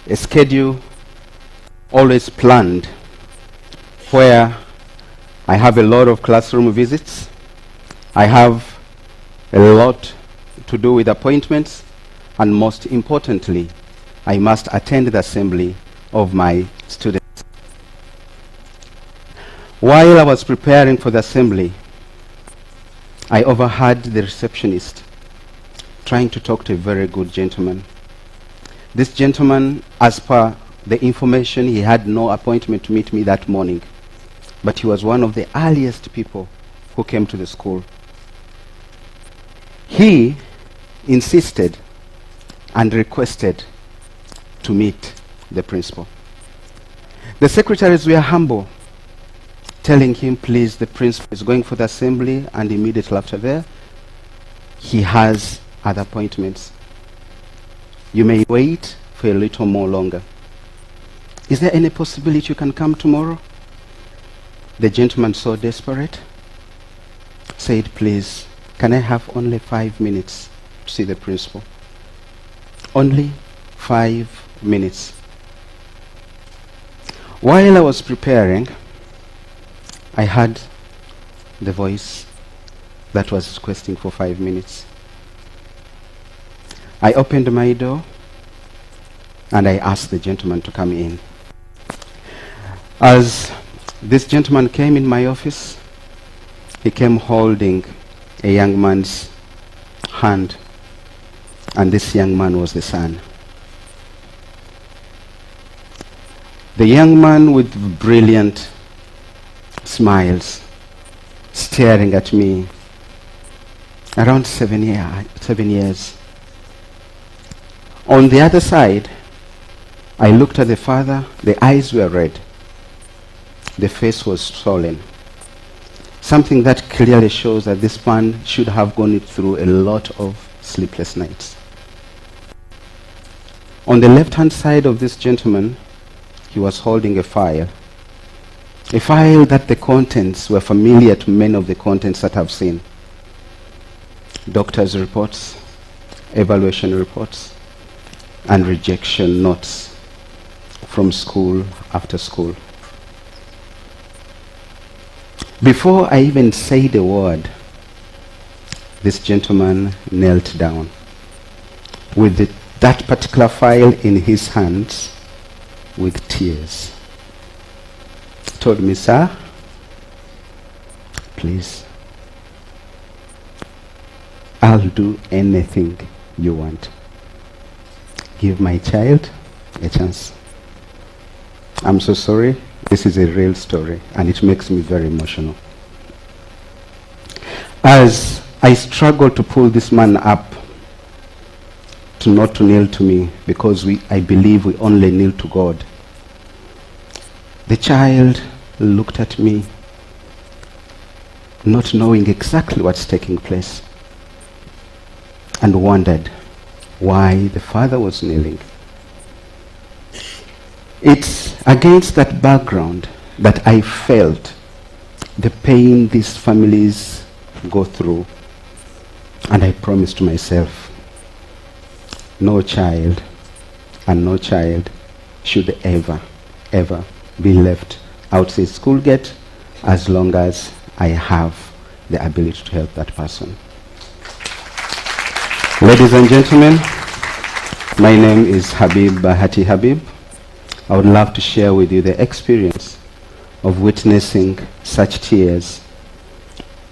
a schedule always planned where I have a lot of classroom visits. I have a lot to do with appointments, and most importantly, I must attend the assembly of my students. While I was preparing for the assembly, I overheard the receptionist trying to talk to a very good gentleman. This gentleman, as per the information, he had no appointment to meet me that morning, but he was one of the earliest people who came to the school. He insisted and requested to meet the principal. The secretaries were humble, telling him, please, the principal is going for the assembly, and immediately after there, he has other appointments. You may wait for a little more longer. Is there any possibility you can come tomorrow? The gentleman, so desperate, said, please, can I have only 5 minutes to see the principal? Only 5 minutes. While I was preparing, I heard the voice that was requesting for 5 minutes. I opened my door and I asked the gentleman to come in. As this gentleman came in my office, he came holding a young man's hand, and this young man was the son. The young man with brilliant smiles, staring at me, around 7 years. On the other side, I looked at the father. The eyes were red. The face was swollen. Something that clearly shows that this man should have gone through a lot of sleepless nights. On the left-hand side of this gentleman, he was holding a file that the contents were familiar to many of the contents that I've seen. Doctor's reports, evaluation reports, and rejection notes from school after school. Before I even said a word, this gentleman knelt down with that particular file in his hands with tears. Told me, sir, please, I'll do anything you want. Give my child a chance. I'm so sorry. This is a real story, and it makes me very emotional. As I struggled to pull this man up, not to kneel to me, because I believe we only kneel to God, the child looked at me, not knowing exactly what's taking place, and wondered why the father was kneeling. It's against that background that I felt the pain these families go through, and I promised to myself, no child should ever be left outside school gate as long as I have the ability to help that person. Ladies and gentlemen, my name is Habib Bahati Habib. I would love to share with you the experience of witnessing such tears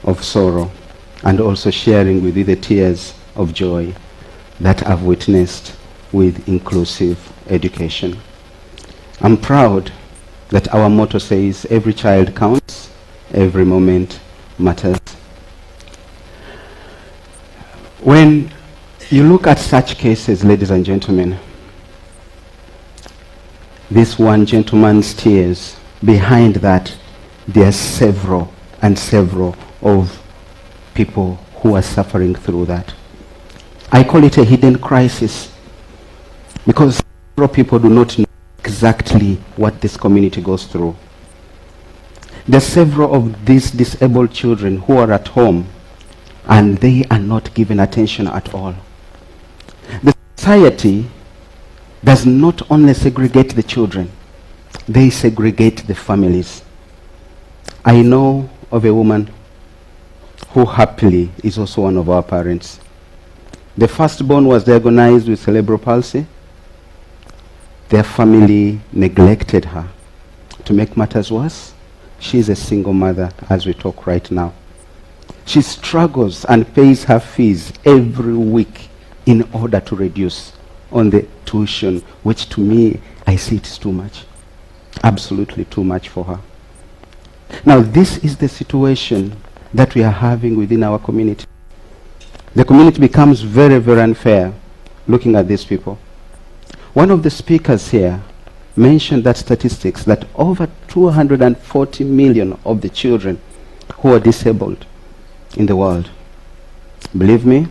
of sorrow, and also sharing with you the tears of joy that I've witnessed with inclusive education. I'm proud that our motto says every child counts, every moment matters. When you look at such cases, ladies and gentlemen, this one gentleman's tears, behind that there are several of people who are suffering through that. I call it a hidden crisis, because several people do not know exactly what this community goes through. There are several of these disabled children who are at home, and they are not given attention at all. The society does not only segregate the children, they segregate the families. I know of a woman who happily is also one of our parents. The firstborn was diagnosed with cerebral palsy. Their family neglected her. To make matters worse, she is a single mother as we talk right now. She struggles and pays her fees every week in order to reduce on the tuition, which to me, I see it is too much. Absolutely too much for her. Now, this is the situation that we are having within our community. The community becomes very, very unfair looking at these people. One of the speakers here mentioned that statistics that over 240 million of the children who are disabled in the world, believe me,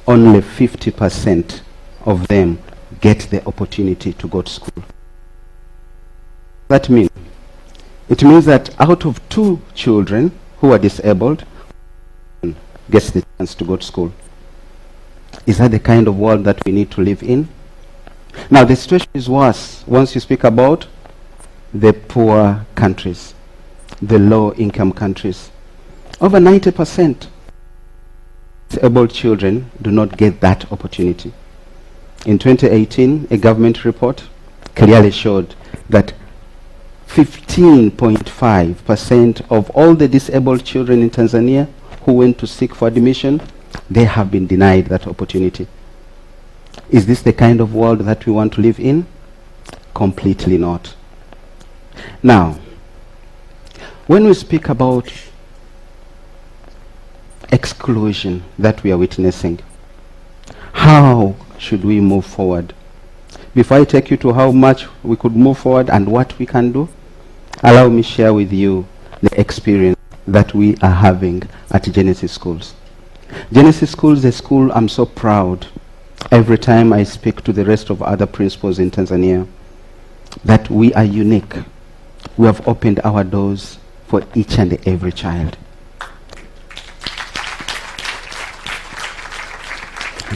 only 50% of them get the opportunity to go to school. That means, it means that out of 2 children who are disabled, gets the chance to go to school. Is that the kind of world that we need to live in? Now, the situation is worse once you speak about the poor countries, the low-income countries. Over 90% disabled children do not get that opportunity. In 2018, a government report clearly showed that 15.5% of all the disabled children in Tanzania who went to seek for admission, they have been denied that opportunity. Is this the kind of world that we want to live in? Completely not. Now, when we speak about exclusion that we are witnessing, how should we move forward? Before I take you to how much we could move forward and what we can do, allow me share with you the experience that we are having at Genesis Schools. Genesis Schools is a school I'm so proud every time I speak to the rest of other principals in Tanzania that we are unique. We have opened our doors for each and every child.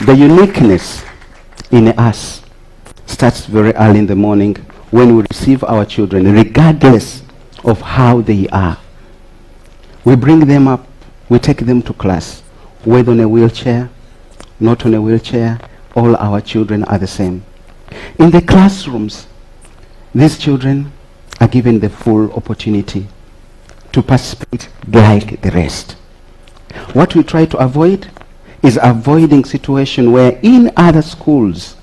The uniqueness in us starts very early in the morning when we receive our children, regardless of how they are. We bring them up, we take them to class, whether on a wheelchair, not on a wheelchair, all our children are the same. In the classrooms, these children are given the full opportunity to participate like the rest. What we try to avoid is avoiding situation where in other schools,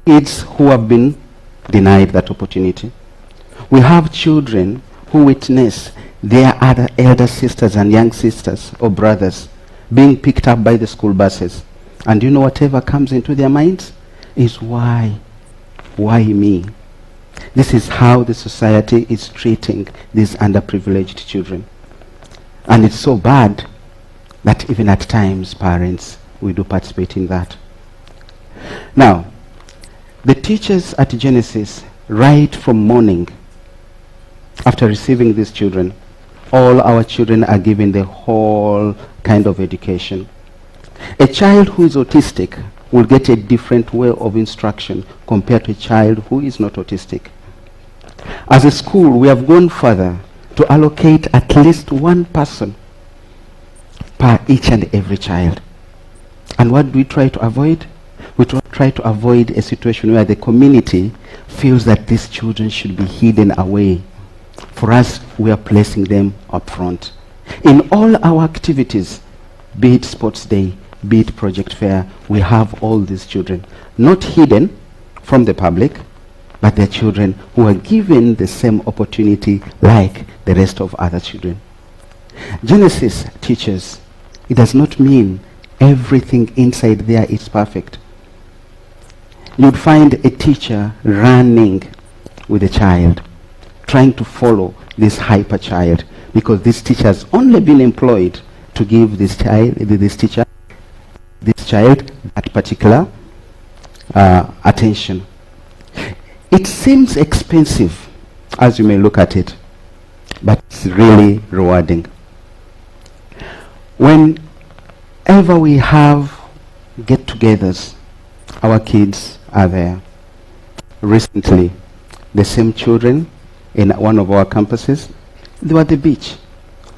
kids who have been denied that opportunity. We have children who witness their other elder sisters and young sisters or brothers being picked up by the school buses. And you know whatever comes into their minds is why? Why me? This is how the society is treating these underprivileged children. And it's so bad that even at times, parents, we do participate in that. Now, the teachers at Genesis, right from morning, after receiving these children, all our children are given the whole kind of education. A child who is autistic will get a different way of instruction compared to a child who is not autistic. As a school, we have gone further to allocate at least one person per each and every child. And what do we try to avoid? We try to avoid a situation where the community feels that these children should be hidden away. For us, we are placing them up front. In all our activities, be it sports day, be it project fair, we have all these children, not hidden from the public, but they're children who are given the same opportunity like the rest of other children. Genesis teaches, it does not mean everything inside there is perfect. You'd find a teacher running with a child, trying to follow this hyper child, because this teacher has only been employed to give this child that particular attention. It seems expensive as you may look at it, but it's really rewarding. Whenever we have get-togethers, our kids are there. recently, the same children in one of our campuses, they were at the beach,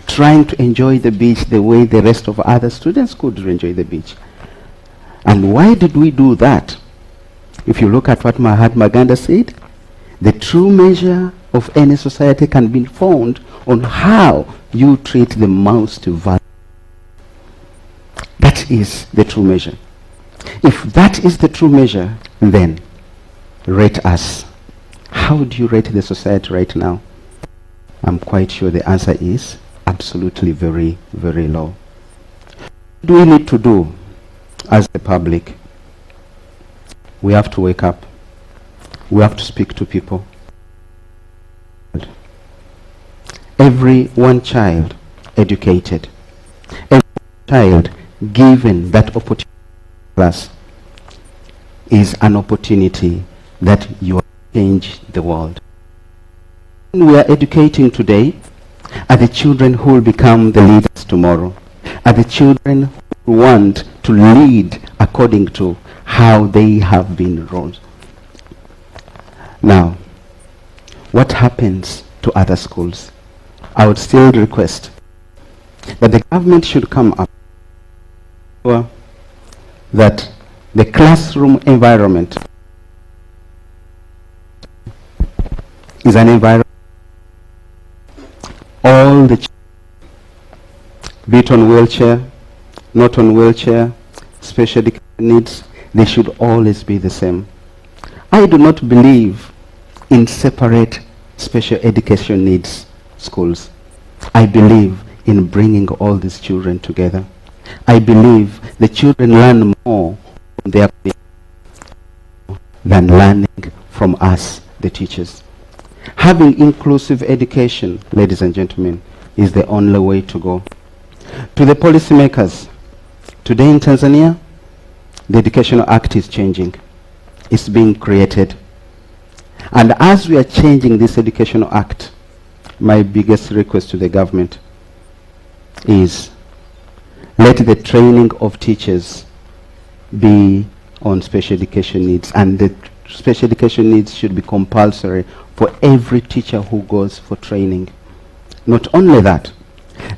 trying to enjoy the beach the way the rest of other students could enjoy the beach. And why did we do that? If you look at what Mahatma Gandhi said, the true measure of any society can be found on how you treat the most valuable. That is the true measure. If that is the true measure, then rate us. How do you rate the society right now? I'm quite sure the answer is absolutely very, very low. What do we need to do as the public? We have to wake up. We have to speak to people. Every one child educated, every child given that opportunity class is an opportunity that you change the world. We are educating today are the children who will become the leaders tomorrow, are the children who want to lead according to how they have been raised. Now, what happens to other schools? I would still request that the government should come up that the classroom environment is an environment all the be it on wheelchair, not on wheelchair, special education needs, they should always be the same. I do not believe in separate special education needs schools. I believe in bringing all these children together. I believe the children learn more from their than learning from us, the teachers. Having inclusive education, ladies and gentlemen, is the only way to go. To the policymakers, today in Tanzania, the Educational Act is changing. It's being created. And as we are changing this Educational Act, my biggest request to the government is let the training of teachers be on special education needs, and the special education needs should be compulsory for every teacher who goes for training. Not only that,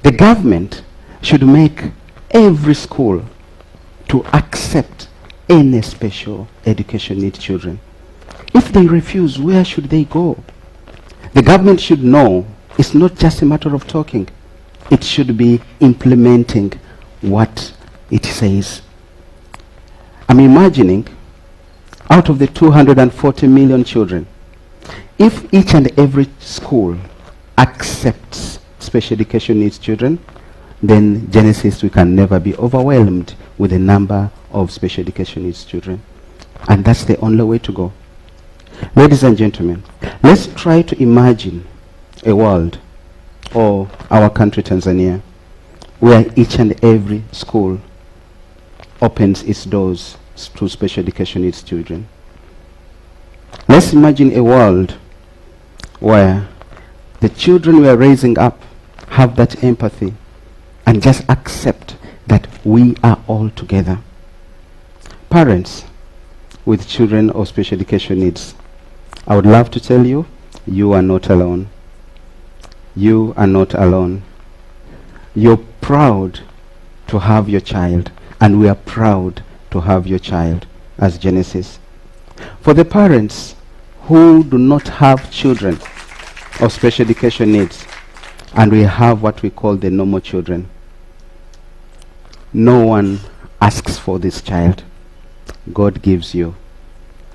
the government should make every school to accept any special education need children. If they refuse, where should they go? The government should know it's not just a matter of talking. It should be implementing what it says. I'm imagining out of the 240 million children, if each and every school accepts special education needs children, then Genesis, we can never be overwhelmed with the number of special education needs children. And that's the only way to go. Ladies and gentlemen, let's try to imagine a world, or our country Tanzania, where each and every school opens its doors to special education needs children. Let's imagine a world where the children we are raising up have that empathy and just accept that we are all together. Parents with children of special education needs, I would love to tell you, you are not alone. You are not alone. You're proud to have your child, and we are proud to have your child as Genesis. For the parents who do not have children of special education needs, and we have what we call the normal children, no one asks for this child. God gives you.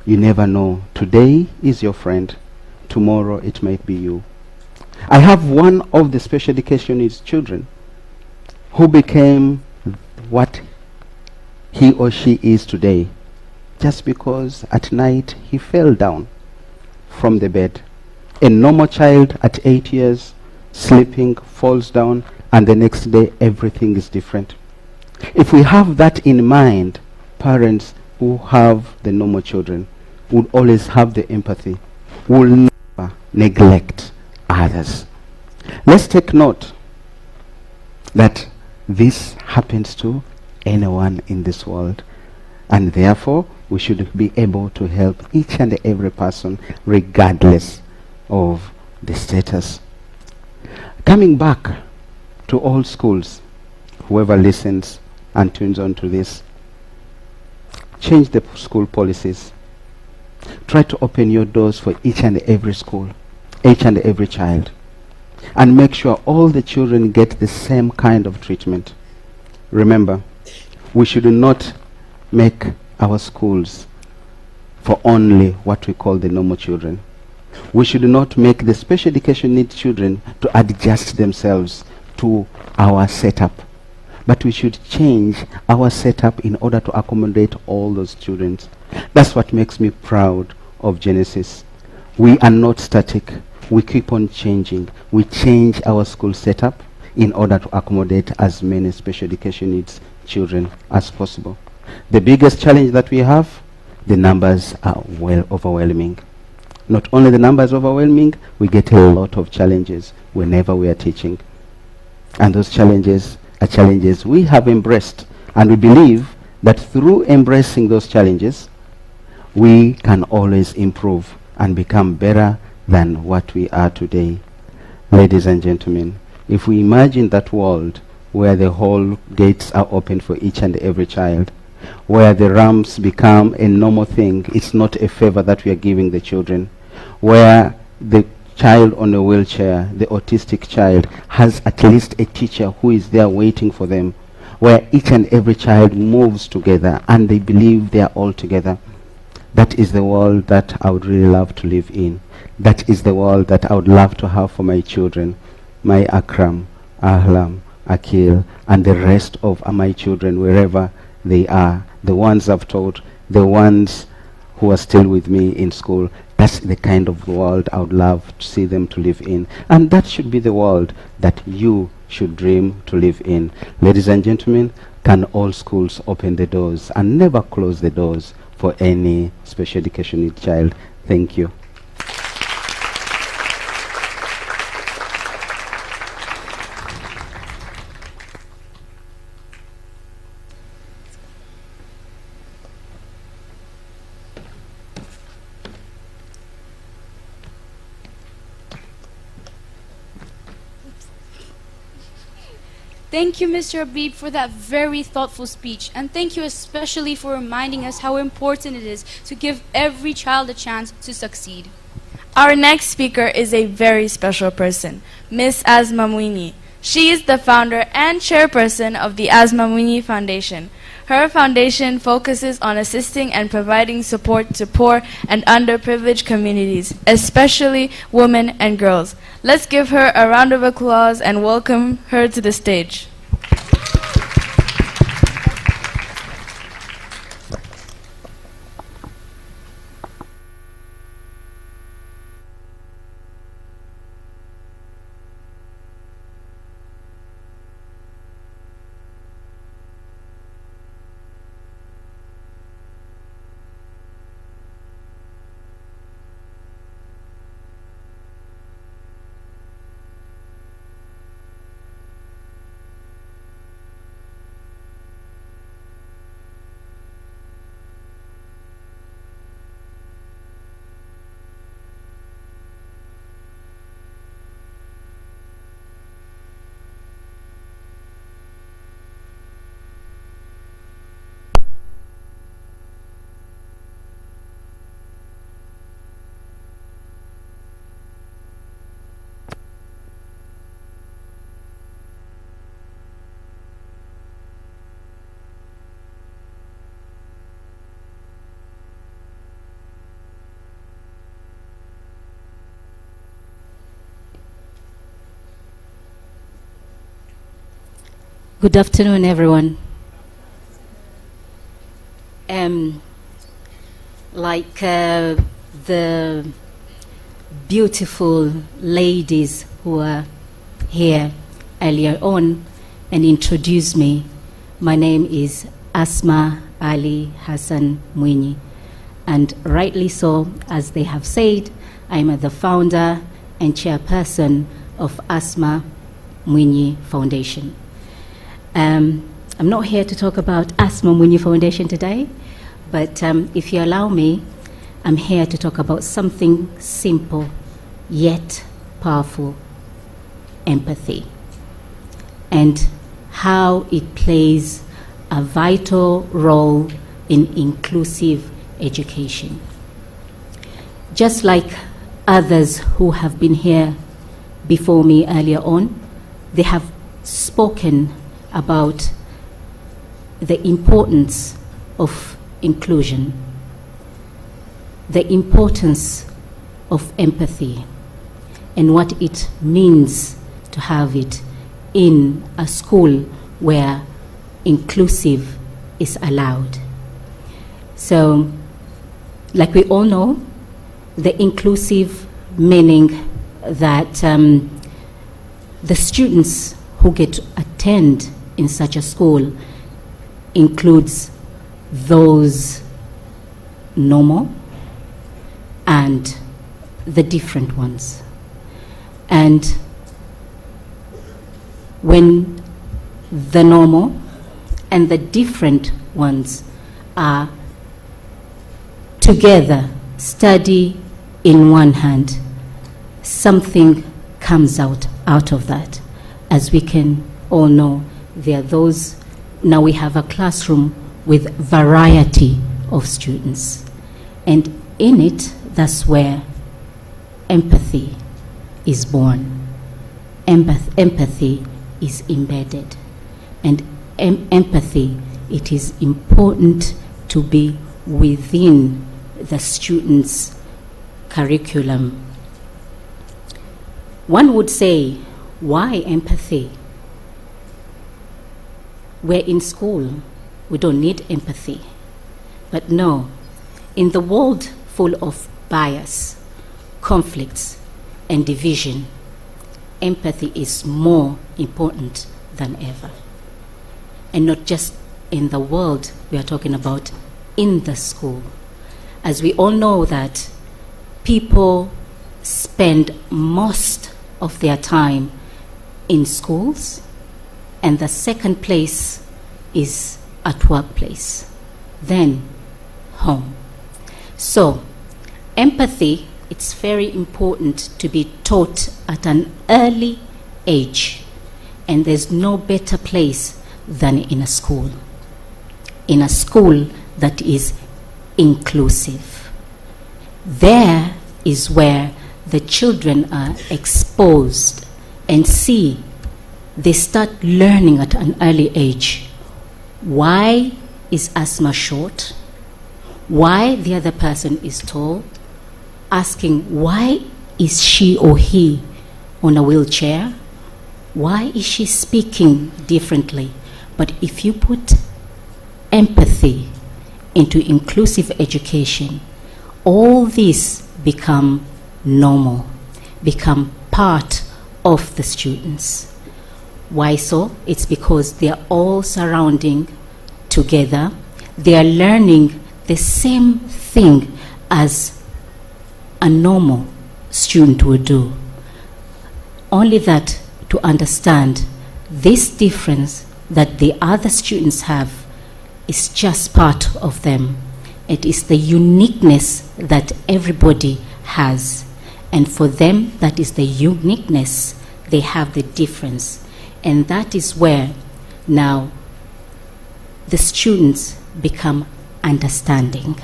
You never know. Today is your friend. Tomorrow it might be you. I have one of the special education needs children who became what he or she is today just because at night he fell down from the bed. A normal child at 8 years, sleeping, falls down, and the next day everything is different. If we have that in mind, parents who have the normal children would always have the empathy, will never neglect others. Let's take note that this happens to anyone in this world, and therefore we should be able to help each and every person regardless of the status. Coming back to all schools, whoever listens and tunes on to this, change the school policies. Try to open your doors for each and every school, each and every child, and make sure all the children get the same kind of treatment. Remember, we should not make our schools for only what we call the normal children. We should not make the special education need children to adjust themselves to our setup, but we should change our setup in order to accommodate all those children. That's what makes me proud of Genesis. We are not static. We keep on changing. We change our school setup in order to accommodate as many special education needs children as possible. The biggest challenge that we have, the numbers are well overwhelming. Not only the numbers overwhelming, we get a lot of challenges whenever we are teaching. And those challenges are challenges we have embraced. And we believe that through embracing those challenges, we can always improve and become better than what we are today. Ladies and gentlemen, if we imagine that world where the whole gates are open for each and every child, where the ramps become a normal thing, it's not a favor that we are giving the children, where the child on a wheelchair, the autistic child, has at least a teacher who is there waiting for them, where each and every child moves together and they believe they are all together. That is the world that I would really love to live in. That is the world that I would love to have for my children, my Akram, Ahlam, Akil, and the rest of my children, wherever they are, the ones I've taught, the ones who are still with me in school. That's the kind of world I would love to see them to live in. And that should be the world that you should dream to live in. Ladies and gentlemen, can all schools open the doors and never close the doors for any special education need child? Thank you. Thank you, Mr. Habib, for that very thoughtful speech. And thank you especially for reminding us how important it is to give every child a chance to succeed. Our next speaker is a very special person, Miss Asma Mwini. She is the founder and chairperson of the Asma Mwini Foundation. Her foundation focuses on assisting and providing support to poor and underprivileged communities, especially women and girls. Let's give her a round of applause and welcome her to the stage. Good afternoon, everyone. Like the beautiful ladies who are here earlier on and introduced me, my name is Asma Ali Hassan Mwini. And rightly so, as they have said, I'm the founder and chairperson of Asma Mwini Foundation. I'm not here to talk about Asma Mwini Foundation today, But if you allow me, I'm here to talk about something simple yet powerful: empathy, and how it plays a vital role in inclusive education. Just like others who have been here before me earlier on, they have spoken about the importance of inclusion, the importance of empathy, and what it means to have it in a school where inclusive is allowed. So, like we all know, the inclusive meaning that the students who get to attend in such a school includes those normal and the different ones. And when the normal and the different ones are together, study in one hand, something comes out of that. As we can all know, there are those, now we have a classroom with variety of students. And in it, that's where empathy is born. Empathy is embedded. And empathy, it is important to be within the students' curriculum. One would say, why empathy? We're in school, we don't need empathy. But no, in the world full of bias, conflicts, and division, empathy is more important than ever. And not just in the world, we are talking about in the school. As we all know that people spend most of their time in schools, and the second place is at workplace, then home. So empathy, it's very important to be taught at an early age, and there's no better place than in a school that is inclusive. There is where the children are exposed and see, they start learning at an early age. Why is Asma short? Why the other person is tall? Asking, why is she or he on a wheelchair? Why is she speaking differently? But if you put empathy into inclusive education, all these become normal, become part of the students. Why so? It's because they are all surrounding together. They are learning the same thing as a normal student would do. Only that to understand this difference that the other students have is just part of them. It is the uniqueness that everybody has. And for them, that is the uniqueness. They have the difference. And that is where now the students become understanding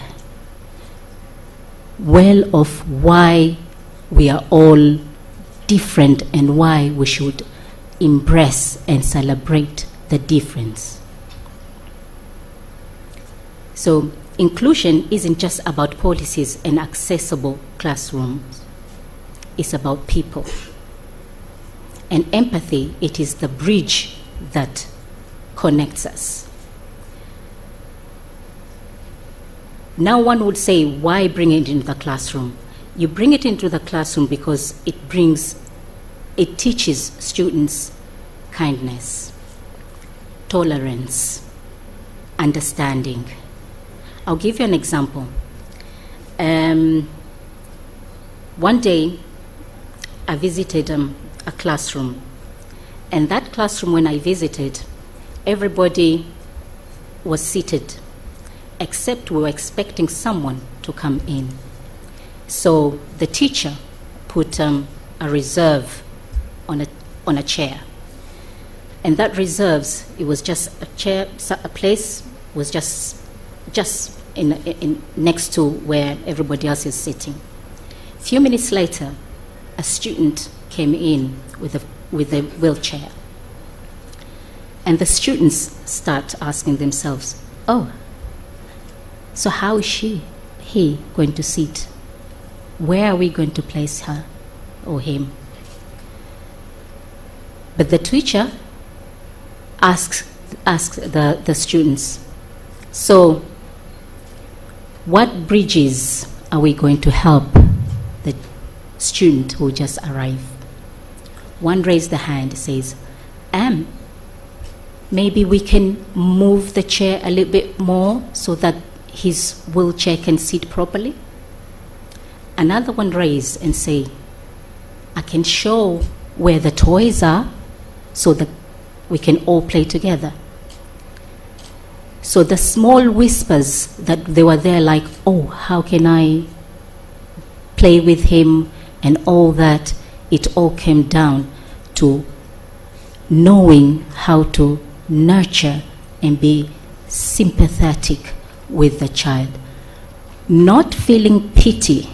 well of why we are all different and why we should embrace and celebrate the difference. So inclusion isn't just about policies and accessible classrooms. It's about people. And empathy, it is the bridge that connects us. Now one would say, why bring it into the classroom? You bring it into the classroom because it teaches students kindness, tolerance, understanding. I'll give you an example. One day, I visited a classroom. And that classroom, when I visited, everybody was seated. except we were expecting someone to come in. So the teacher put a reserve on a chair. And that reserves, it was just a chair, a place was just in next to where everybody else is sitting. A few minutes later, a student came in with a wheelchair. And the students start asking themselves, oh, so how is he going to sit? Where are we going to place her or him? But the teacher asks the students, so what bridges are we going to help the student who just arrived? One raised the hand, says, maybe we can move the chair a little bit more so that his wheelchair can sit properly. Another one raised and say, I can show where the toys are so that we can all play together. So the small whispers that they were there, like, oh, how can I play with him and all that, it all came down to knowing how to nurture and be sympathetic with the child. Not feeling pity,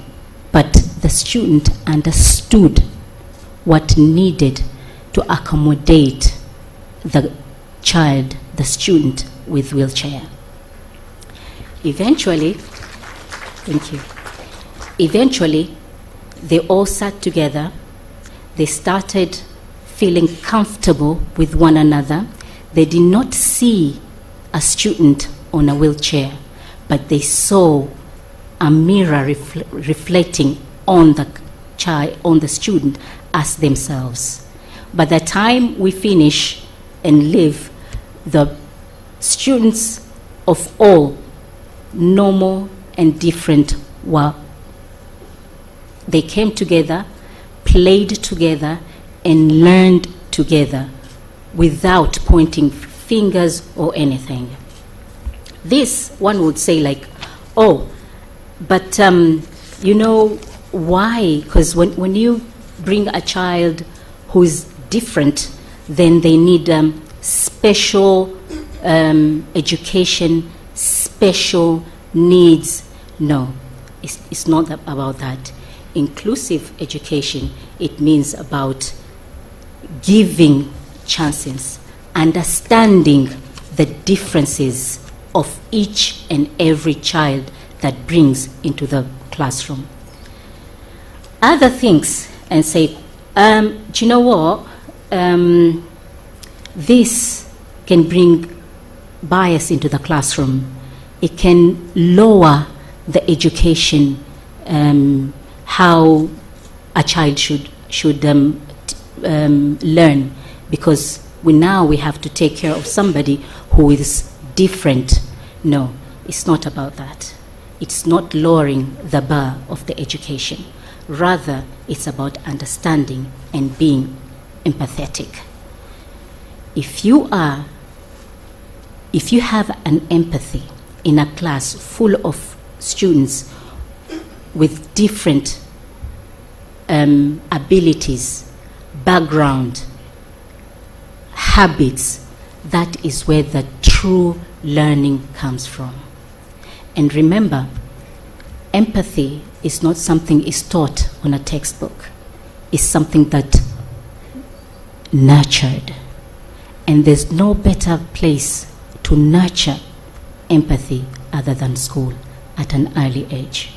but the student understood what needed to accommodate the child, the student with wheelchair. Eventually, thank you. Eventually, they all sat together. They started feeling comfortable with one another. They did not see a student on a wheelchair, but they saw a mirror reflecting on the child, on the student as themselves. By the time we finish and leave, the students of all, normal and different, they came together, played together, and learned together without pointing fingers or anything. This one would say like, oh, but you know why? Because when you bring a child who is different, then they need special education, special needs. No, it's not about that. Inclusive education, it means about giving chances, understanding the differences of each and every child that brings into the classroom. Other things, and say, do you know what? This can bring bias into the classroom. It can lower the education, how a child should learn, because we have to take care of somebody who is different. No, it's not about that. It's not lowering the bar of the education. Rather, it's about understanding and being empathetic. If you have an empathy in a class full of students with different abilities, background, habits, that is where the true learning comes from. And remember, empathy is not something is taught on a textbook. It's something that nurtured. And there's no better place to nurture empathy other than school at an early age.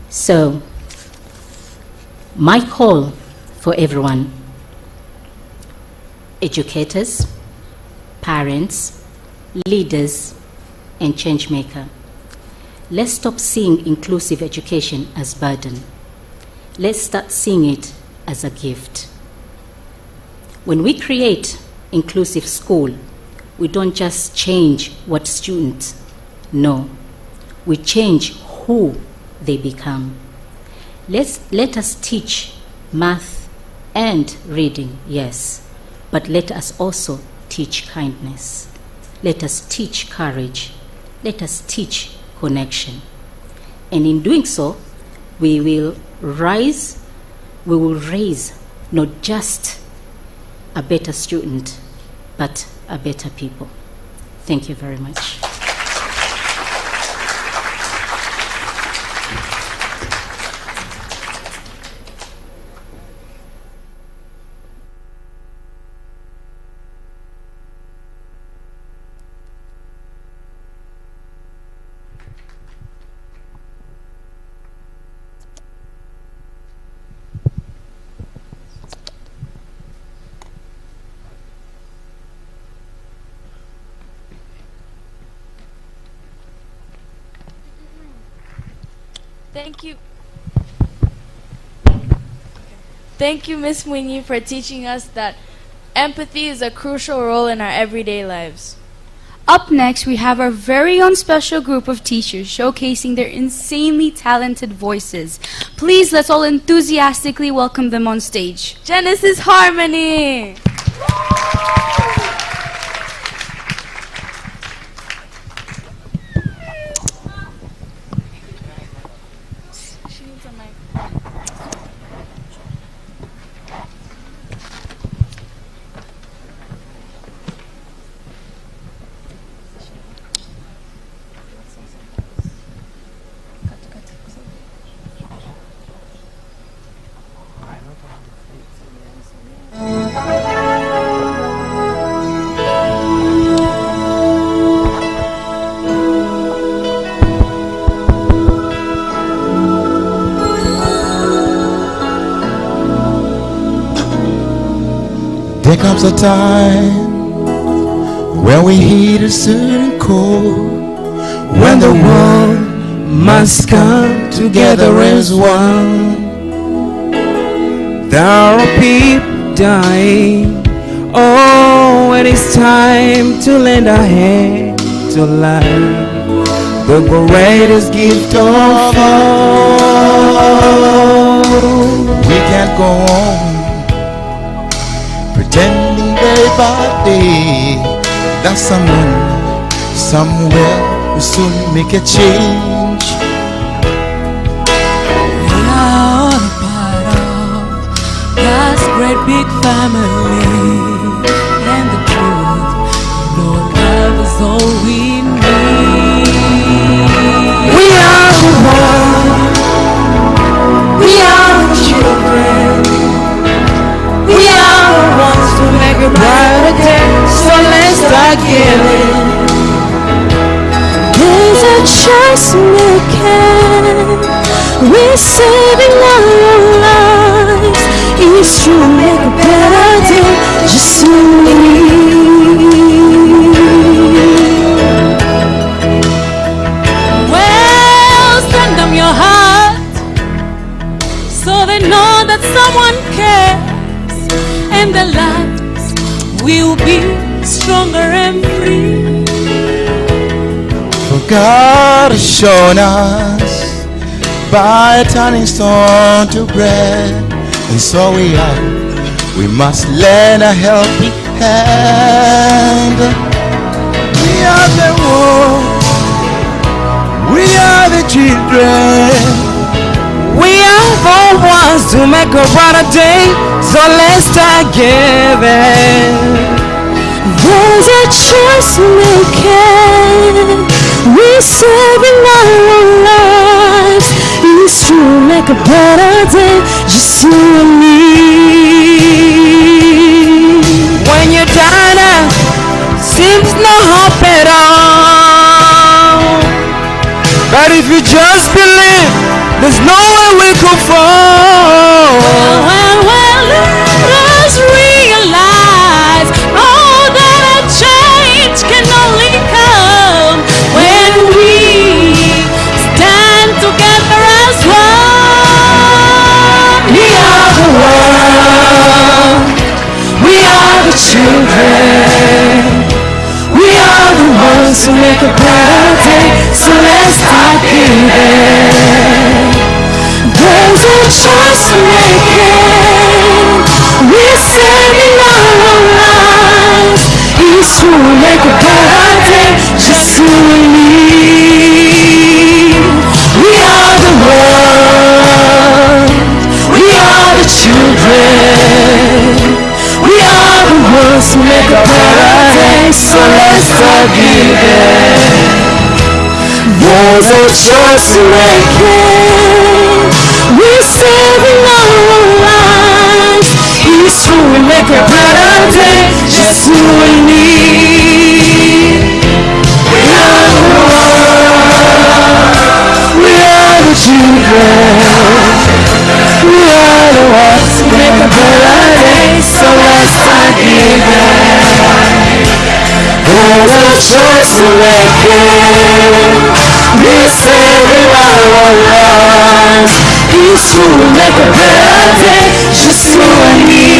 So, my call for everyone, educators, parents, leaders, and change maker. Let's stop seeing inclusive education as burden. Let's start seeing it as a gift. When we create inclusive school, we don't just change what students know. We change who they become. Let us teach math and reading, yes, but let us also teach kindness. Let us teach courage. let us teach connection. And in doing so, we will raise not just a better student, but a better people. Thank you very much. Thank you, Ms. Mwinyi, for teaching us that empathy is a crucial role in our everyday lives. Up next, we have our very own special group of teachers showcasing their insanely talented voices. Please, let's all enthusiastically welcome them on stage. Genesis Harmony! There comes a time when we heed a certain call, when the world must come together as one. There are people dying. Oh, when it's time to lend a hand to life, the greatest gift of all. We can't go on pretending day by day that someone, somewhere will soon make a change. We are all a part of God's great big family, and the truth, Lord, love is all we need. We are the one, we are the children, we are the ones to make a brighter day, so let's start giving. There's a choice making, we're saving our lives. It's true, make a better day, just you and me. Well, send them your heart, so they know that someone cares, and their lives will be stronger and free. For God has shown us by turning stone to bread, and so we must lend a helping hand. We are the world, we are the children, we are the ones to make a brighter day, so let's start giving. There's a choice making, we're saving our lives. It's true, make a better day, just you and me. When you're down and seems no hope at all, but if you just believe, there's no way we could fall. Well, let us realize, oh, that a change can only come when we stand together as one. We are the world, we are the children, we are the ones who make a better day, so let's start giving. There's a choice making, we're saving our lives. It's true, make a better day, just you and me. to make a better day, so let's start giving. There's a choice to make it. We're saving our lives. Each true, we make a better day, just you and me. We are the world. We are the children. We are the ones to make a better day, so let's start giving. There's a choice to make it. We're saving our lives. Each true, we make a better day, just you and me.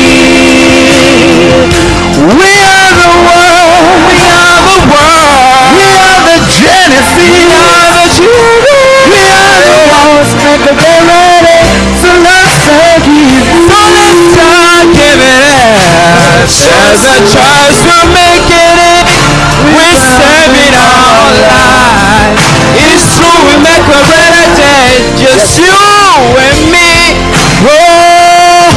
We are the world. We are the world. We are the Genesis. We are the children. We are the ones to make a better day, so let's start giving. So let's start giving it. There's a choice to make it. We're saving our lives. It's true, we make a better day, just you and me. Oh,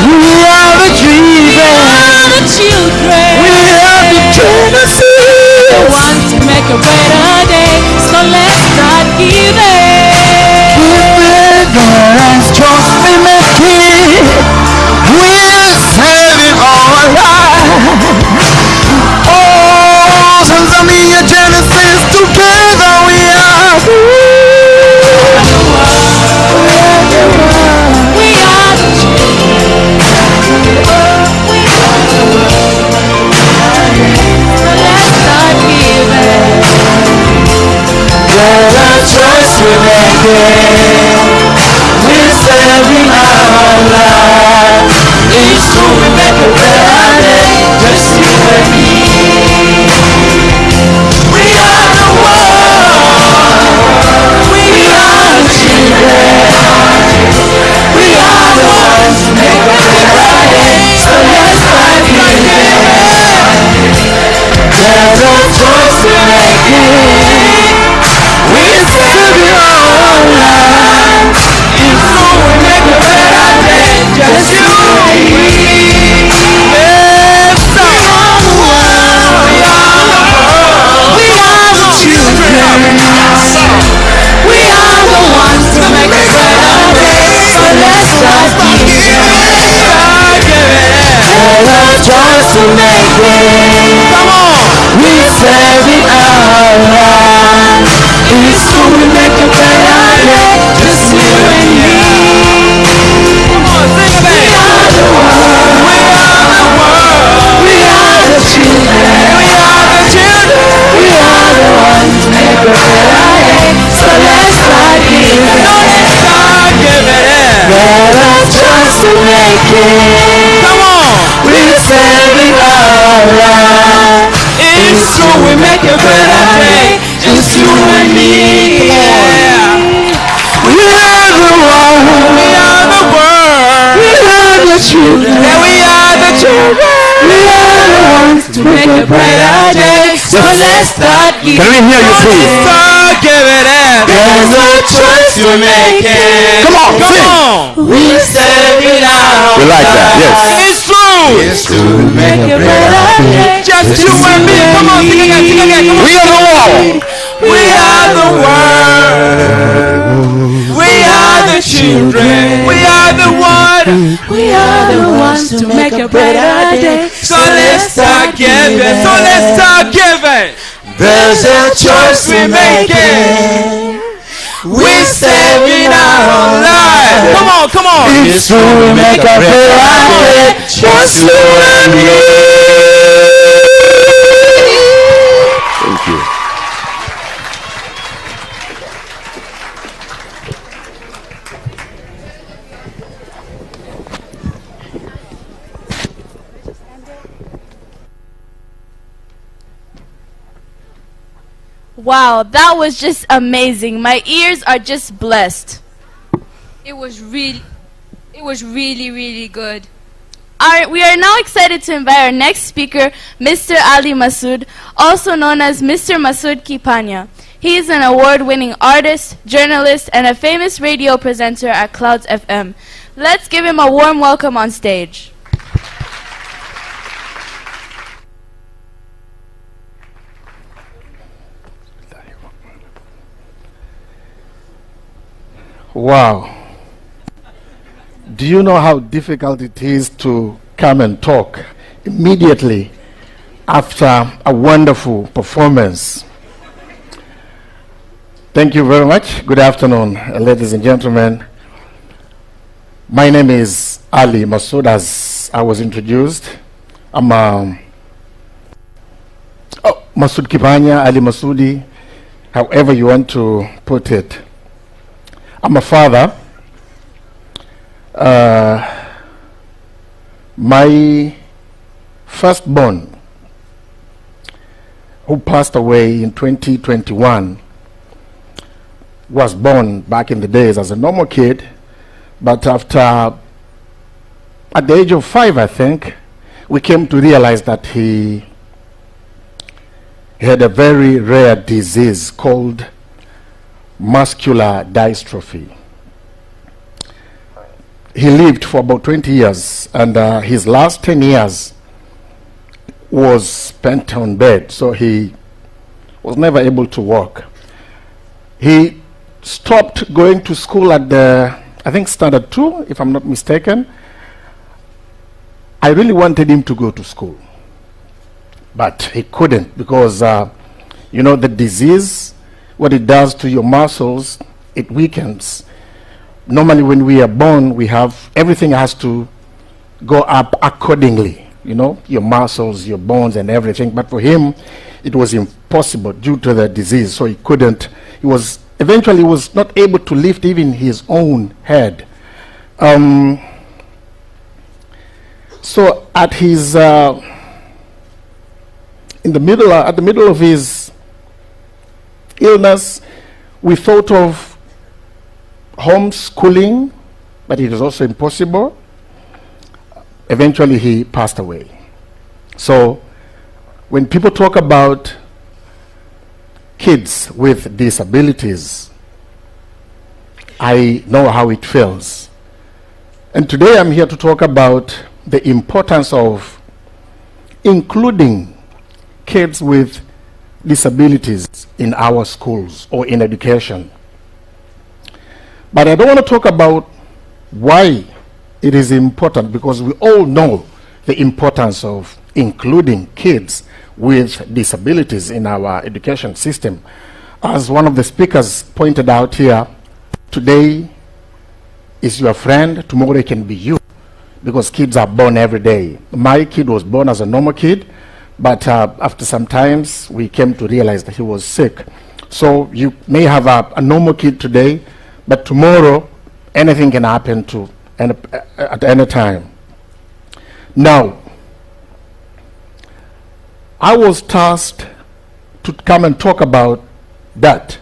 we are the children. We are the Genesis. The ones to make a better day, so let's start giving. Giving God's choice we make it. We're saving our lives. Oh, sons of me, a Genesis, together we are. We are the children. We are the world. So let's start giving. There's a choice we make it. We're saving our lives. Each true, we make a better day, just you and me. We are the world. We are the children. We are the ones to make a better day, so let's start giving. There's a choice to make it. We're saving our lives. Each true, we make a better day, just you and me. Yes, we are the world. We are the world. We are the children. We are the ones to make a better day, so let's start giving. There's a choice to make it. Come on. We're saving our lives. Each true, we make a better day, just you and me. Come on, sing it, baby. We are the world. We are the world. We are the children. We are the children. We are the ones to make a better day, so let's start giving. So let's start giving. There's a choice to make it. Come on. We're saving our lives. It's true, we make a better day, just you and me. Yeah. We are the world. We are the world. We are the children. Yeah, we are the children. We are the ones to make a better day, so let's start giving. Can we hear you, please? Start giving it. There's no choice to make it. Come on, come sing. on. We're saving our We like that, yes. It's true. It's true. Make a better day. Just you and me. Come on, sing again, sing again. Come on. We are the world. We are the world. We are the children. We are the one. We are the ones to make a better day, So let's start giving. So let's start giving. There's a choice we make it. We're saving our lives. Come on, come on. It's true, we make a better day. Just you and me. Thank you. Wow, that was just amazing. My ears are just blessed. It was really good. We are now excited to invite our next speaker, Mr. Ali Masood, also known as Mr. Masood Kipanya. He is an award-winning artist, journalist, and a famous radio presenter at Clouds FM. Let's give him a warm welcome on stage. Wow. Do you know how difficult it is to come and talk immediately after a wonderful performance? Thank you very much. Good afternoon, ladies and gentlemen. My name is Ali Masood, as I was introduced. I'm Masood Kipanya, Ali Masoodi, however you want to put it. I'm a father. My firstborn, who passed away in 2021, was born back in the days as a normal kid, but after, at the age of 5, I think, we came to realize that he had a very rare disease called muscular dystrophy. He lived for about 20 years, and his last 10 years was spent on bed, so he was never able to walk. He stopped going to school at the, I think, standard 2, if I'm not mistaken. I really wanted him to go to school, but he couldn't because, you know, the disease, what it does to your muscles, it weakens. Normally when we are born, we have, everything has to go up accordingly, you know, your muscles, your bones and everything. But for him, it was impossible due to the disease. So he couldn't, he was, eventually was not able to lift even his own head. So at his, at the middle of his illness, we thought of homeschooling, but it was also impossible. Eventually he passed away. So when people talk about kids with disabilities, I know how it feels. And today I'm here to talk about the importance of including kids with disabilities in our schools or in education. But I don't want to talk about why it is important, because we all know the importance of including kids with disabilities in our education system. As one of the speakers pointed out here, today is your friend, tomorrow it can be you, because kids are born every day. My kid was born as a normal kid, but after some times we came to realize that he was sick. So you may have a normal kid today, but tomorrow anything can happen to at any time. Now, I was tasked to come and talk about that,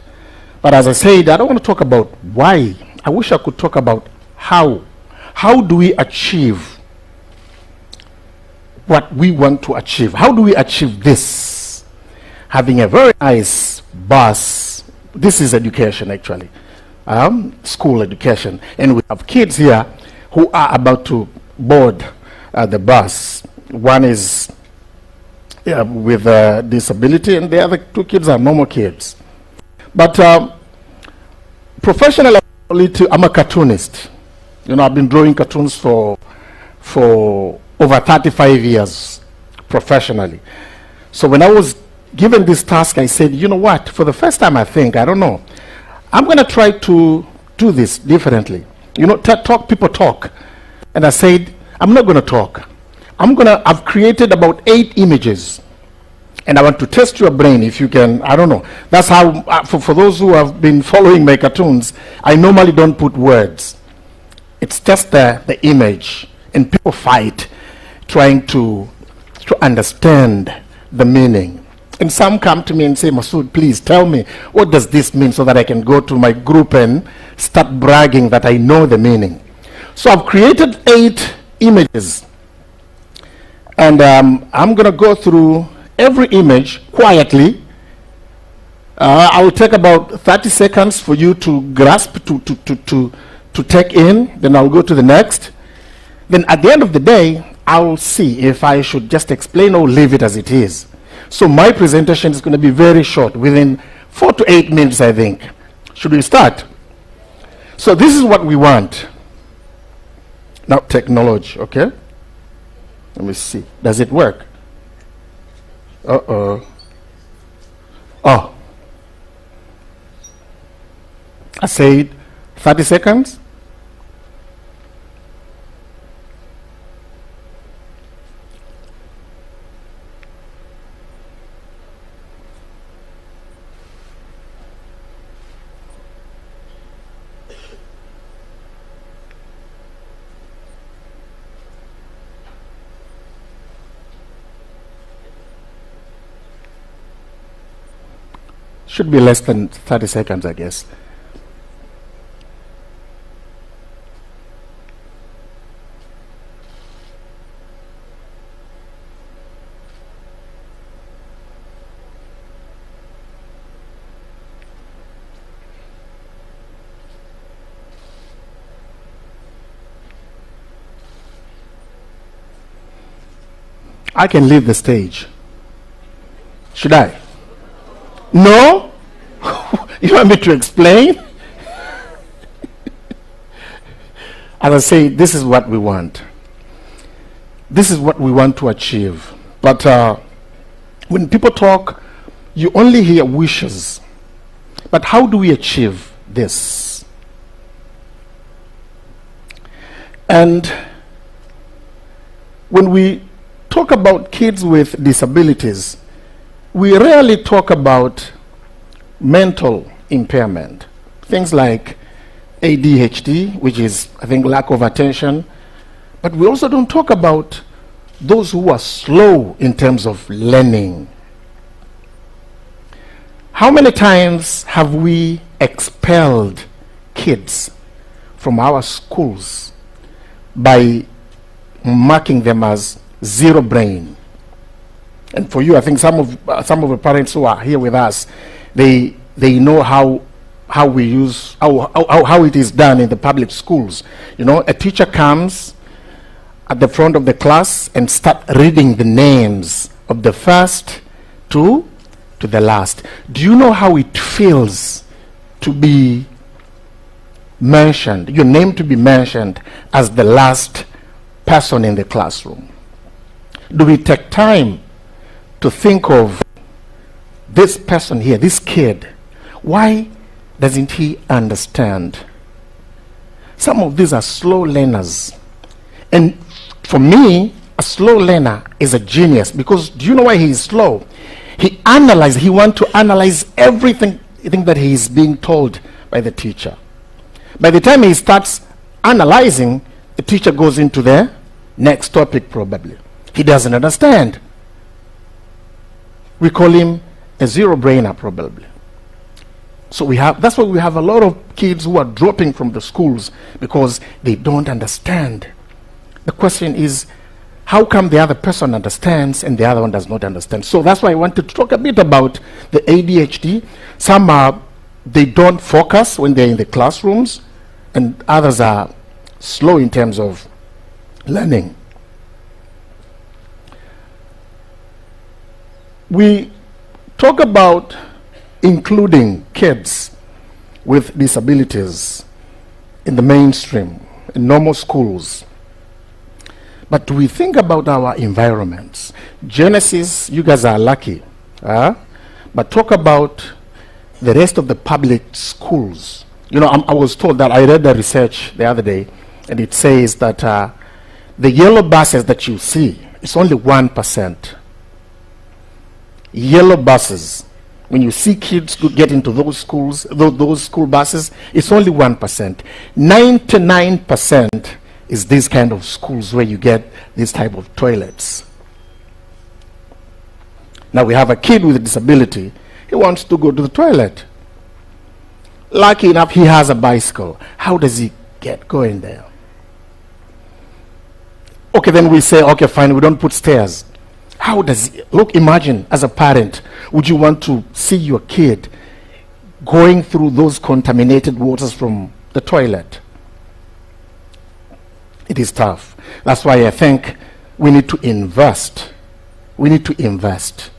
but as I said, I don't want to talk about why. I wish I could talk about how. How do we achieve what we want to achieve? How do we achieve this? Having a very nice bus. This is education, actually. School education. And we have kids here who are about to board the bus. One is with a disability, and the other 2 kids are normal kids. But professionally, I'm a cartoonist. You know, I've been drawing cartoons for over 35 years professionally. So when I was given this task, I said, you know what, for the first time, I think, I don't know, I'm going to try to do this differently. You know, people talk. And I said, I'm not going to talk. I've created about 8 images. And I want to test your brain if you can, I don't know. That's how, for those who have been following my cartoons, I normally don't put words. It's just the image. And people fight trying to understand the meaning. And some come to me and say, Masood, please tell me, what does this mean, so that I can go to my group and start bragging that I know the meaning. So I've created 8 images. And I'm going to go through every image quietly. I will take about 30 seconds for you to grasp, to take in. Then I'll go to the next. Then at the end of the day, I'll see if I should just explain or leave it as it is. So my presentation is going to be very short, within 4 to 8 minutes, I think. Should we start? So this is what we want. Now technology, okay? Let me see. Does it work? Uh-oh. Oh. I said 30 seconds. Should be less than 30 seconds, I guess. I can leave the stage. Should I? No? You want me to explain? As I say, this is what we want. This is what we want to achieve. But when people talk, you only hear wishes. But how do we achieve this? And when we talk about kids with disabilities, we rarely talk about mental impairment. Things like ADHD, which is, I think, lack of attention. But we also don't talk about those who are slow in terms of learning. How many times have we expelled kids from our schools by marking them as zero brain? And for you, I think some of the parents who are here with us, they know how we use how it is done in the public schools. You know, a teacher comes at the front of the class and start reading the names of the first to the last. Do you know how it feels to be mentioned, your name to be mentioned as the last person in the classroom? Do we take time to think of this person here, this kid? Why doesn't he understand? Some of these are slow learners. And for me, a slow learner is a genius, because do you know why he is slow? He wants to analyze everything that he is being told by the teacher. By the time he starts analyzing, the teacher goes into the next topic probably. He doesn't understand. We call him a zero-brainer probably. So that's why we have a lot of kids who are dropping from the schools, because they don't understand. The question is, how come the other person understands and the other one does not understand? So that's why I wanted to talk a bit about the ADHD. Some they don't focus when they're in the classrooms, and others are slow in terms of learning. We talk about including kids with disabilities in the mainstream, in normal schools. But do we think about our environments? Genesis, you guys are lucky. But talk about the rest of the public schools. You know, I was told that I read the research the other day, and it says that the yellow buses that you see, it's only 1%. Yellow buses, when you see kids get into those schools, those school buses, it's only 1%. 99% is these kind of schools where you get this type of toilets. Now we have a kid with a disability. He wants to go to the toilet. Lucky enough, he has a bicycle. How does he get going there? Okay, then we say, okay, fine, we don't put stairs. How does he, look, imagine as a parent, would you want to see your kid going through those contaminated waters from the toilet? It is tough. That's why I think we need to invest. We need to invest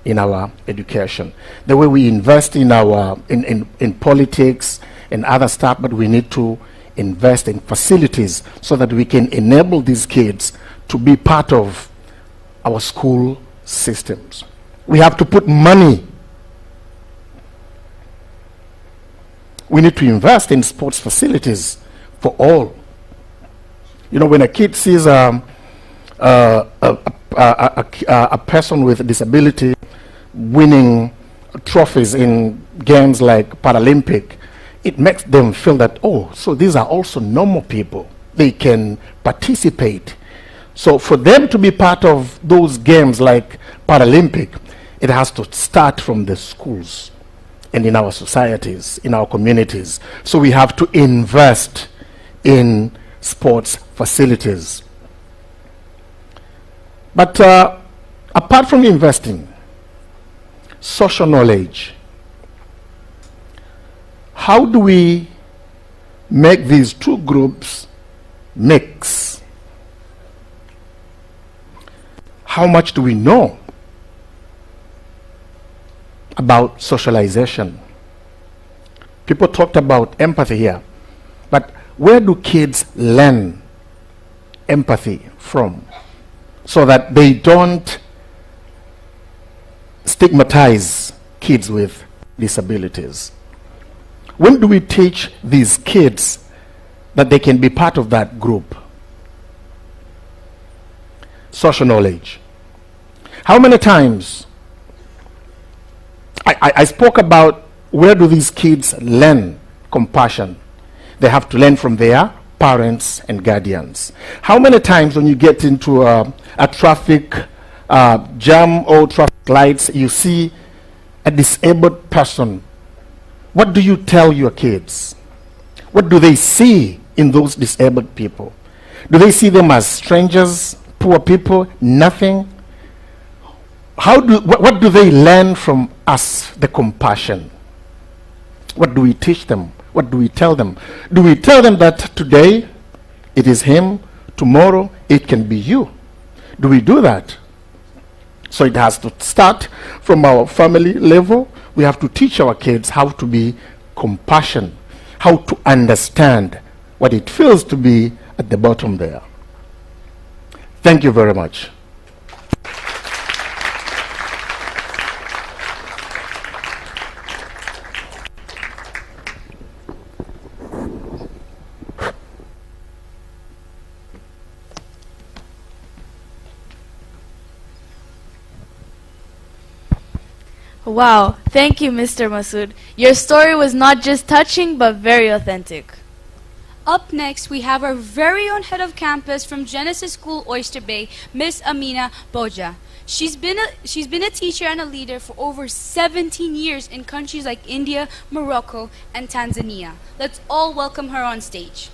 in our education. The way we invest in our in politics and other stuff, but we need to invest in facilities so that we can enable these kids to be part of our school systems. We have to put money. We need to invest in sports facilities for all. You know, when a kid sees a person with a disability winning trophies in games like Paralympic, it makes them feel that, oh, so these are also normal people. They can participate. So for them to be part of those games like Paralympic, it has to start from the schools and in our societies, in our communities. So we have to invest in sports facilities. But apart from investing, social knowledge, how do we make these two groups mix? How much do we know about socialization? People talked about empathy here, but where do kids learn empathy from so that they don't stigmatize kids with disabilities? When do we teach these kids that they can be part of that group? Social knowledge. How many times I spoke about where do these kids learn compassion? They have to learn from their parents and guardians. How many times when you get into a traffic jam or traffic lights, you see a disabled person? What do you tell your kids? What do they see in those disabled people? Do they see them as strangers, poor people, nothing? What do they learn from us, the compassion? What do we teach them? What do we tell them? Do we tell them that today it is him, tomorrow it can be you? Do we do that? So it has to start from our family level. We have to teach our kids how to be compassionate, how to understand what it feels to be at the bottom there. Thank you very much. Wow, thank you, Mr. Masood. Your story was not just touching, but very authentic. Up next, we have our very own head of campus from Genesis School, Oysterbay, Miss Amina Boja. She's been a teacher and a leader for over 17 years in countries like India, Morocco, and Tanzania. Let's all welcome her on stage.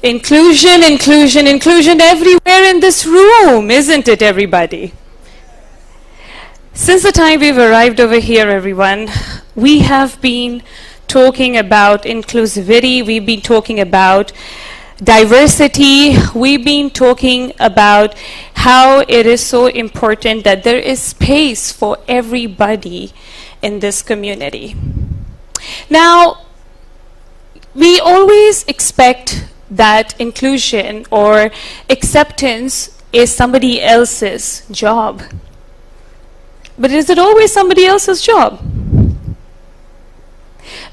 Inclusion, inclusion, inclusion everywhere in this room, isn't it, everybody? Since the time we've arrived over here, everyone, we have been talking about inclusivity, we've been talking about diversity, we've been talking about how it is so important that there is space for everybody in this community. Now, we always expect that inclusion or acceptance is somebody else's job. But is it always somebody else's job?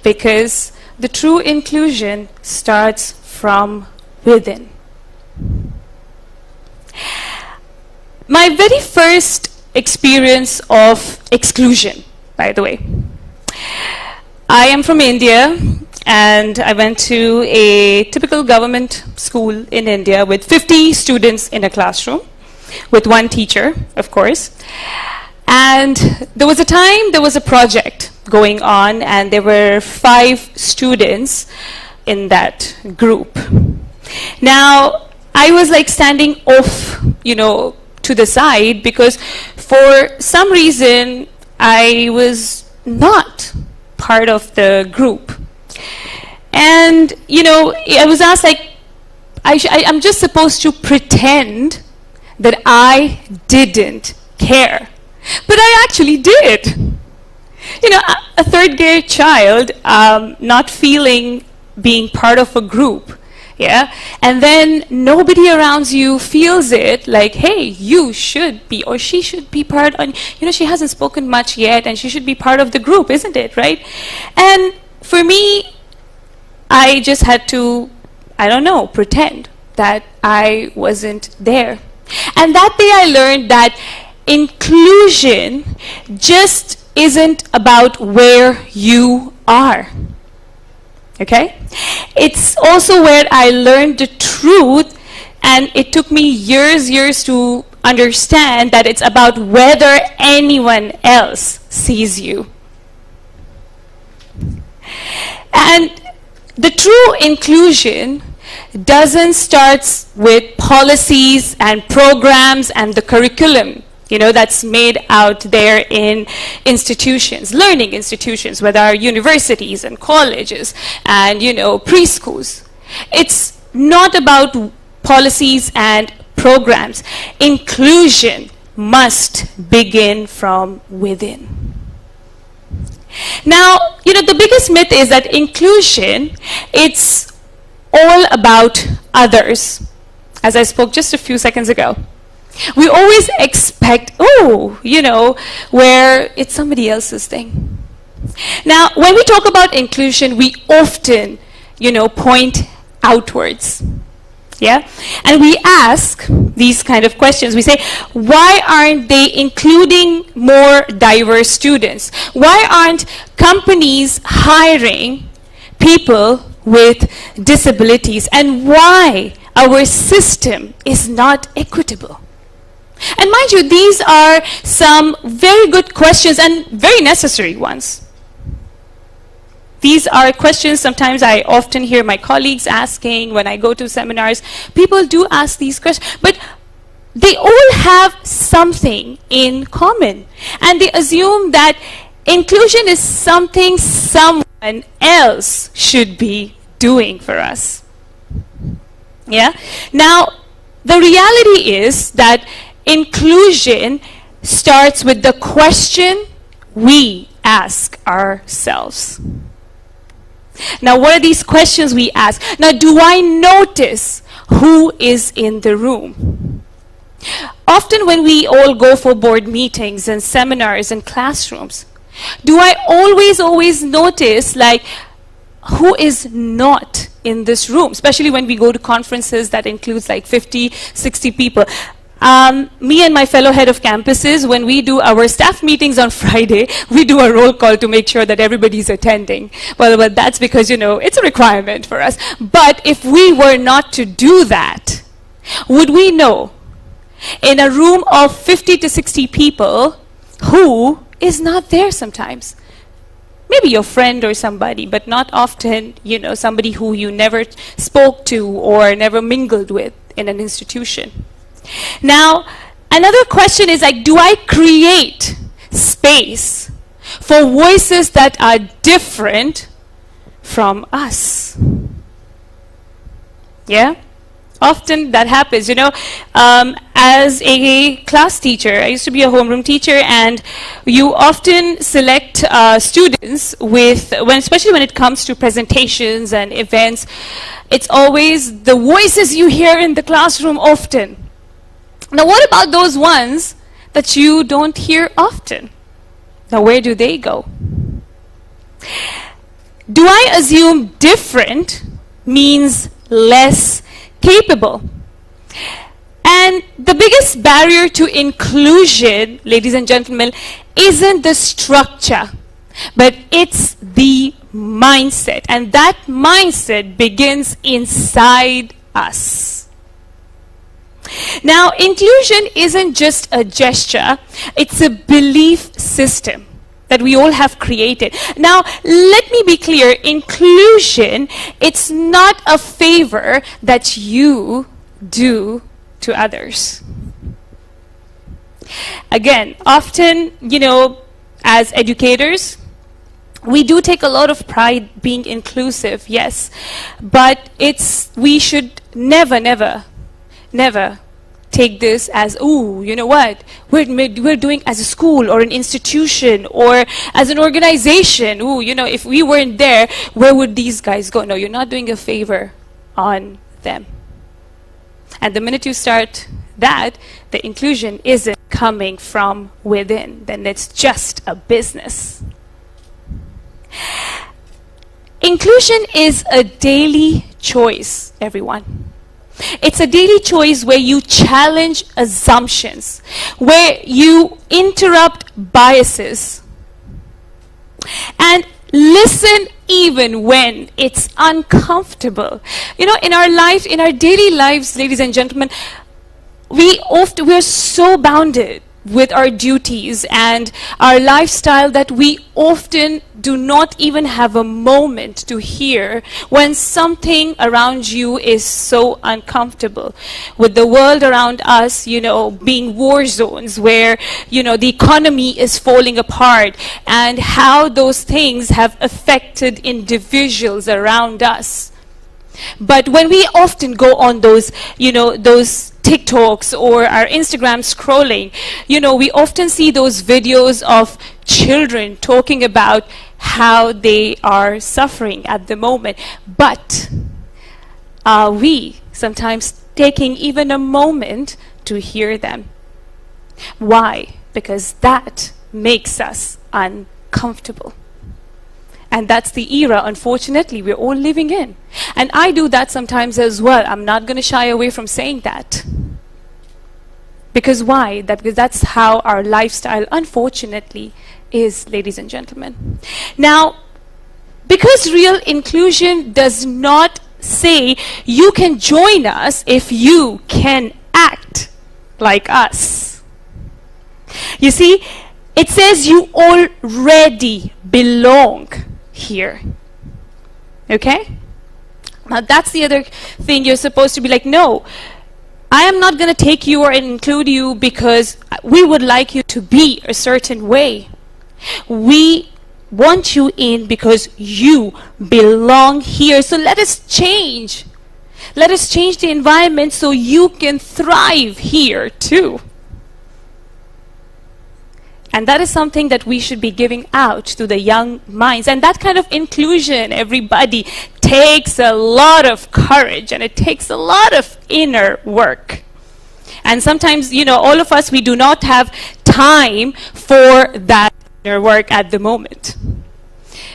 Because the true inclusion starts from within. My very first experience of exclusion, by the way. I am from India, and I went to a typical government school in India with 50 students in a classroom, with one teacher, of course. And there was a project going on, and there were 5 students in that group. Now, I was like standing off, to the side, because for some reason, I was not part of the group. And, I was asked, like, I'm just supposed to pretend that I didn't care. But I actually did. You know, a third grade child not feeling being part of a group, yeah? And then nobody around you feels it like, hey, you should be, or she should be part on, you know, she hasn't spoken much yet and she should be part of the group, isn't it, right? And for me, I just had to, I don't know, pretend that I wasn't there. And that day I learned that inclusion just isn't about where you are. Okay? It's also where I learned the truth, and it took me years to understand that it's about whether anyone else sees you. And the true inclusion doesn't start with policies and programs and the curriculum, you know, that's made out there in institutions, learning institutions, whether our universities and colleges and, you know, preschools. It's not about policies and programs. Inclusion must begin from within. Now, you know, the biggest myth is that inclusion, it's all about others, as I spoke just a few seconds ago. We always expect, oh, you know, where it's somebody else's thing. Now, when we talk about inclusion, we often, you know, point outwards. Yeah? And we ask these kind of questions. We say, why aren't they including more diverse students? Why aren't companies hiring people with disabilities? And why our system is not equitable? And mind you, these are some very good questions and very necessary ones. These are questions sometimes I often hear my colleagues asking when I go to seminars. People do ask these questions, but they all have something in common. And they assume that inclusion is something someone else should be doing for us. Yeah? Now, the reality is that inclusion starts with the question we ask ourselves. Now, what are these questions we ask? Now, do I notice who is in the room? Often when we all go for board meetings and seminars and classrooms, do I always notice, like, who is not in this room? Especially when we go to conferences that includes like 50, 60 people. Me and my fellow head of campuses, when we do our staff meetings on Friday, we do a roll call to make sure that everybody's attending. Well, that's because, you know, it's a requirement for us. But if we were not to do that, would we know in a room of 50 to 60 people who is not there sometimes? Maybe your friend or somebody, but not often, you know, somebody who you never spoke to or never mingled with in an institution. Now, another question is, like, do I create space for voices that are different from us? Yeah? Often that happens, you know. As a class teacher, I used to be a homeroom teacher, and you often select students with, especially when it comes to presentations and events, it's always the voices you hear in the classroom often. Now, what about those ones that you don't hear often? Now, where do they go? Do I assume different means less capable? And the biggest barrier to inclusion, ladies and gentlemen, isn't the structure, but it's the mindset. And that mindset begins inside us. Now, inclusion isn't just a gesture, it's a belief system that we all have created. Now, let me be clear, inclusion, it's not a favor that you do to others. Again, often, you know, as educators, we do take a lot of pride being inclusive, yes, but we should never take this as, ooh, you know what, we're doing as a school or an institution or as an organization, ooh, you know, if we weren't there, where would these guys go? No, you're not doing a favor on them. And the minute you start that, the inclusion isn't coming from within, then it's just a business. Inclusion is a daily choice, everyone. It's a daily choice where you challenge assumptions, where you interrupt biases, and listen even when it's uncomfortable. You know, in our life, in our daily lives, ladies and gentlemen, we're so bounded with our duties and our lifestyle that we often do not even have a moment to hear when something around you is so uncomfortable. With the world around us, you know, being war zones where, you know, the economy is falling apart and how those things have affected individuals around us. But when we often go on those, you know, those TikToks or our Instagram scrolling, you know, we often see those videos of children talking about how they are suffering at the moment. But are we sometimes taking even a moment to hear them? Why? Because that makes us uncomfortable. And that's the era, unfortunately, we're all living in. And I do that sometimes as well. I'm not going to shy away from saying that. Because why? Because that's how our lifestyle, unfortunately, is, ladies and gentlemen. Now, because real inclusion does not say you can join us if you can act like us. You see, it says you already belong here. Okay? Now that's the other thing. You're supposed to be like, no, I am not going to take you or include you because we would like you to be a certain way. We want you in because you belong here. So let us change. Let us change the environment so you can thrive here too. And that is something that we should be giving out to the young minds. And that kind of inclusion, everybody, takes a lot of courage and it takes a lot of inner work. And sometimes, you know, all of us, we do not have time for that inner work at the moment.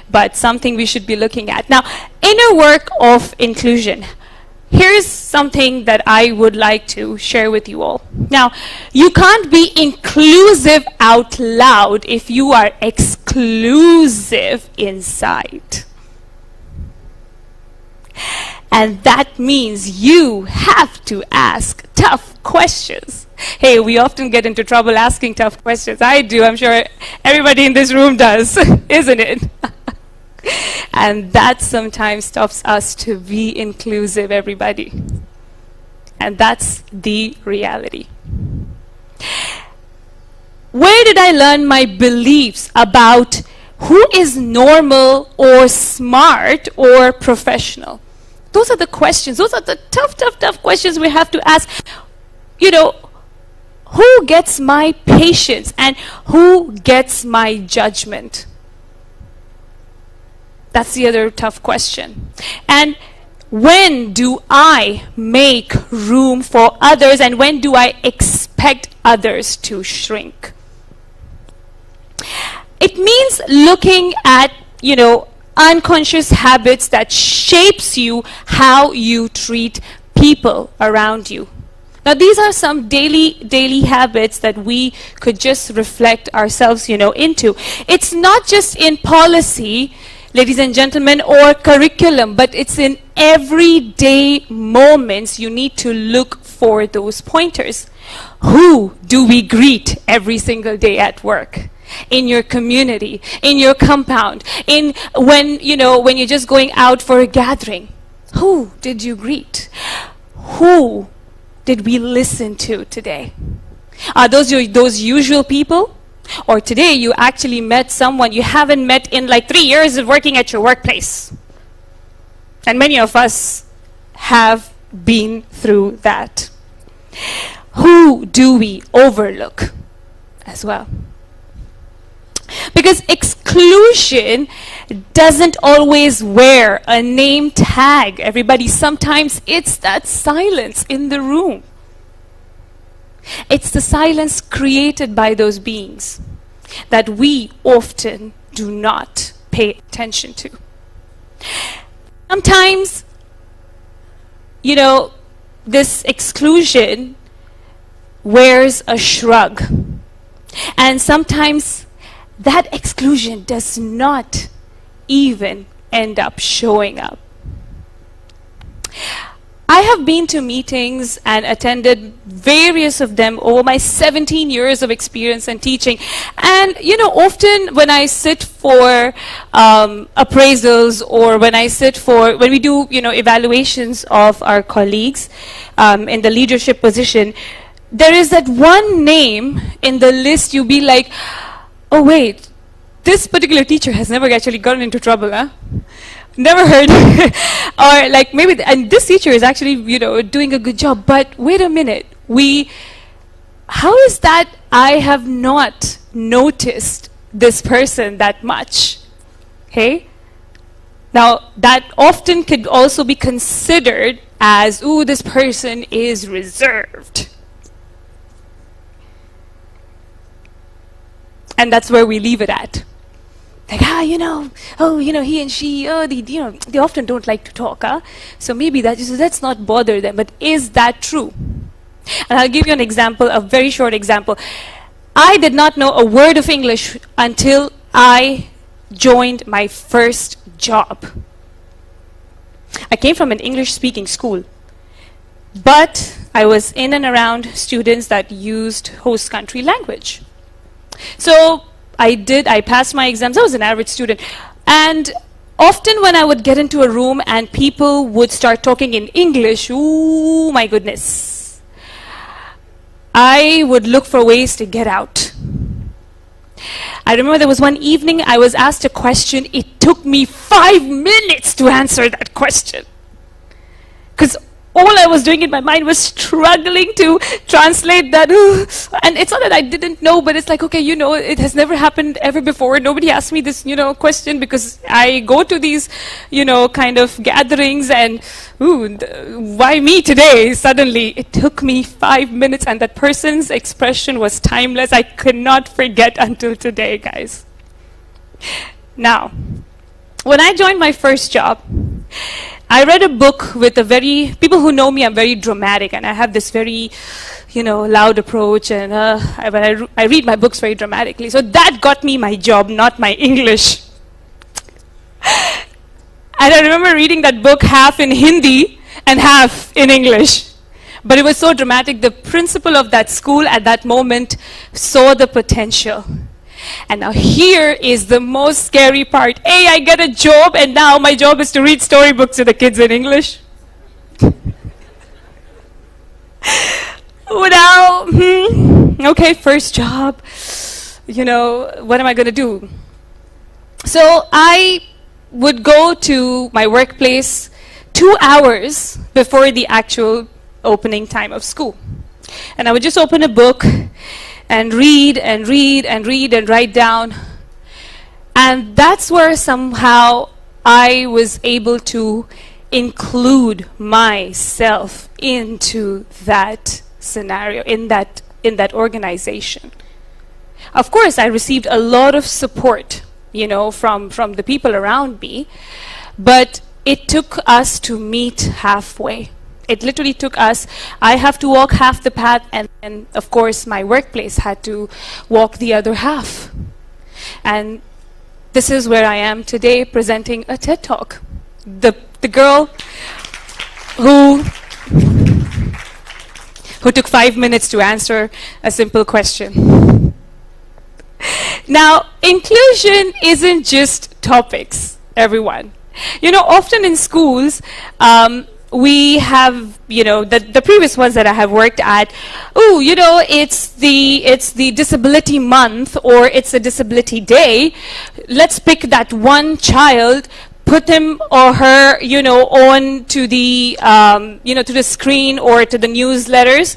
But something we should be looking at. Now, inner work of inclusion. Here's something that I would like to share with you all. Now, you can't be inclusive out loud if you are exclusive inside. And that means you have to ask tough questions. Hey, we often get into trouble asking tough questions. I do. I'm sure everybody in this room does, isn't it? And that sometimes stops us to be inclusive, everybody. And that's the reality. Where did I learn my beliefs about who is normal or smart or professional? Those are the questions. Those are the tough questions we have to ask. You know, who gets my patience and who gets my judgment? That's the other tough question. And when do I make room for others and when do I expect others to shrink? It means looking at, you know, unconscious habits that shapes you how you treat people around you. Now these are some daily habits that we could just reflect ourselves, you know, into. It's not just in policy, ladies and gentlemen, or curriculum, but it's in everyday moments. You need to look for those pointers. Who do we greet every single day at work? In your community, in your compound, when you're just going out for a gathering. Who did you greet? Who did we listen to today? Are those usual people? Or today you actually met someone you haven't met in like 3 years of working at your workplace? And many of us have been through that. who do we overlook as well? Because exclusion doesn't always wear a name tag, everybody. Sometimes it's that silence in the room. It's the silence created by those beings that we often do not pay attention to. Sometimes, you know, this exclusion wears a shrug. And sometimes that exclusion does not even end up showing up. I have been to meetings and attended various of them over my 17 years of experience in teaching. And, you know, often when I sit for appraisals, or when we do, you know, evaluations of our colleagues in the leadership position, there is that one name in the list you'll be like, oh wait, this particular teacher has never actually gotten into trouble, huh? Never heard. Or like maybe, and this teacher is actually, you know, doing a good job, but wait a minute, how is that I have not noticed this person that much? Okay? Now, that often could also be considered as, ooh, this person is reserved. And that's where we leave it at. Like, he and she, they often don't like to talk, so maybe let's not bother them. But is that true? And I'll give you an example, a very short example. I did not know a word of English until I joined my first job. I came from an English-speaking school, but I was in and around students that used host country language. So I passed my exams. I was an average student. And often when I would get into a room and people would start talking in English, ooh, my goodness, I would look for ways to get out. I remember there was one evening I was asked a question. It took me 5 minutes to answer that question, because all I was doing in my mind was struggling to translate that. And it's not that I didn't know, but it's like, okay, you know, it has never happened ever before. Nobody asked me this, you know, question, because I go to these, you know, kind of gatherings and, why me today? Suddenly, it took me 5 minutes, and that person's expression was timeless. I could not forget until today, guys. Now, when I joined my first job, I read a book with people who know me, I'm very dramatic, and I have this very, you know, loud approach, and I read my books very dramatically. So that got me my job, not my English. And I remember reading that book half in Hindi and half in English. But it was so dramatic. The principal of that school at that moment saw the potential. And now here is the most scary part. I get a job, and now my job is to read storybooks to the kids in English. Okay, first job. You know, what am I going to do? So I would go to my workplace 2 hours before the actual opening time of school. And I would just open a book and read and read and read and write down. And that's where somehow I was able to include myself into that scenario, in that organization. Of course, I received a lot of support, you know, from the people around me, but it took us to meet halfway. It literally took us, I have to walk half the path, and of course my workplace had to walk the other half. And this is where I am today, presenting a TED Talk. The girl who took 5 minutes to answer a simple question. Now, inclusion isn't just topics, everyone. You know, often in schools, we have, you know, the previous ones that I have worked at, you know, it's the disability month, or it's a disability day. Let's pick that one child, put him or her, you know, on to the, you know, to the screen or to the newsletters.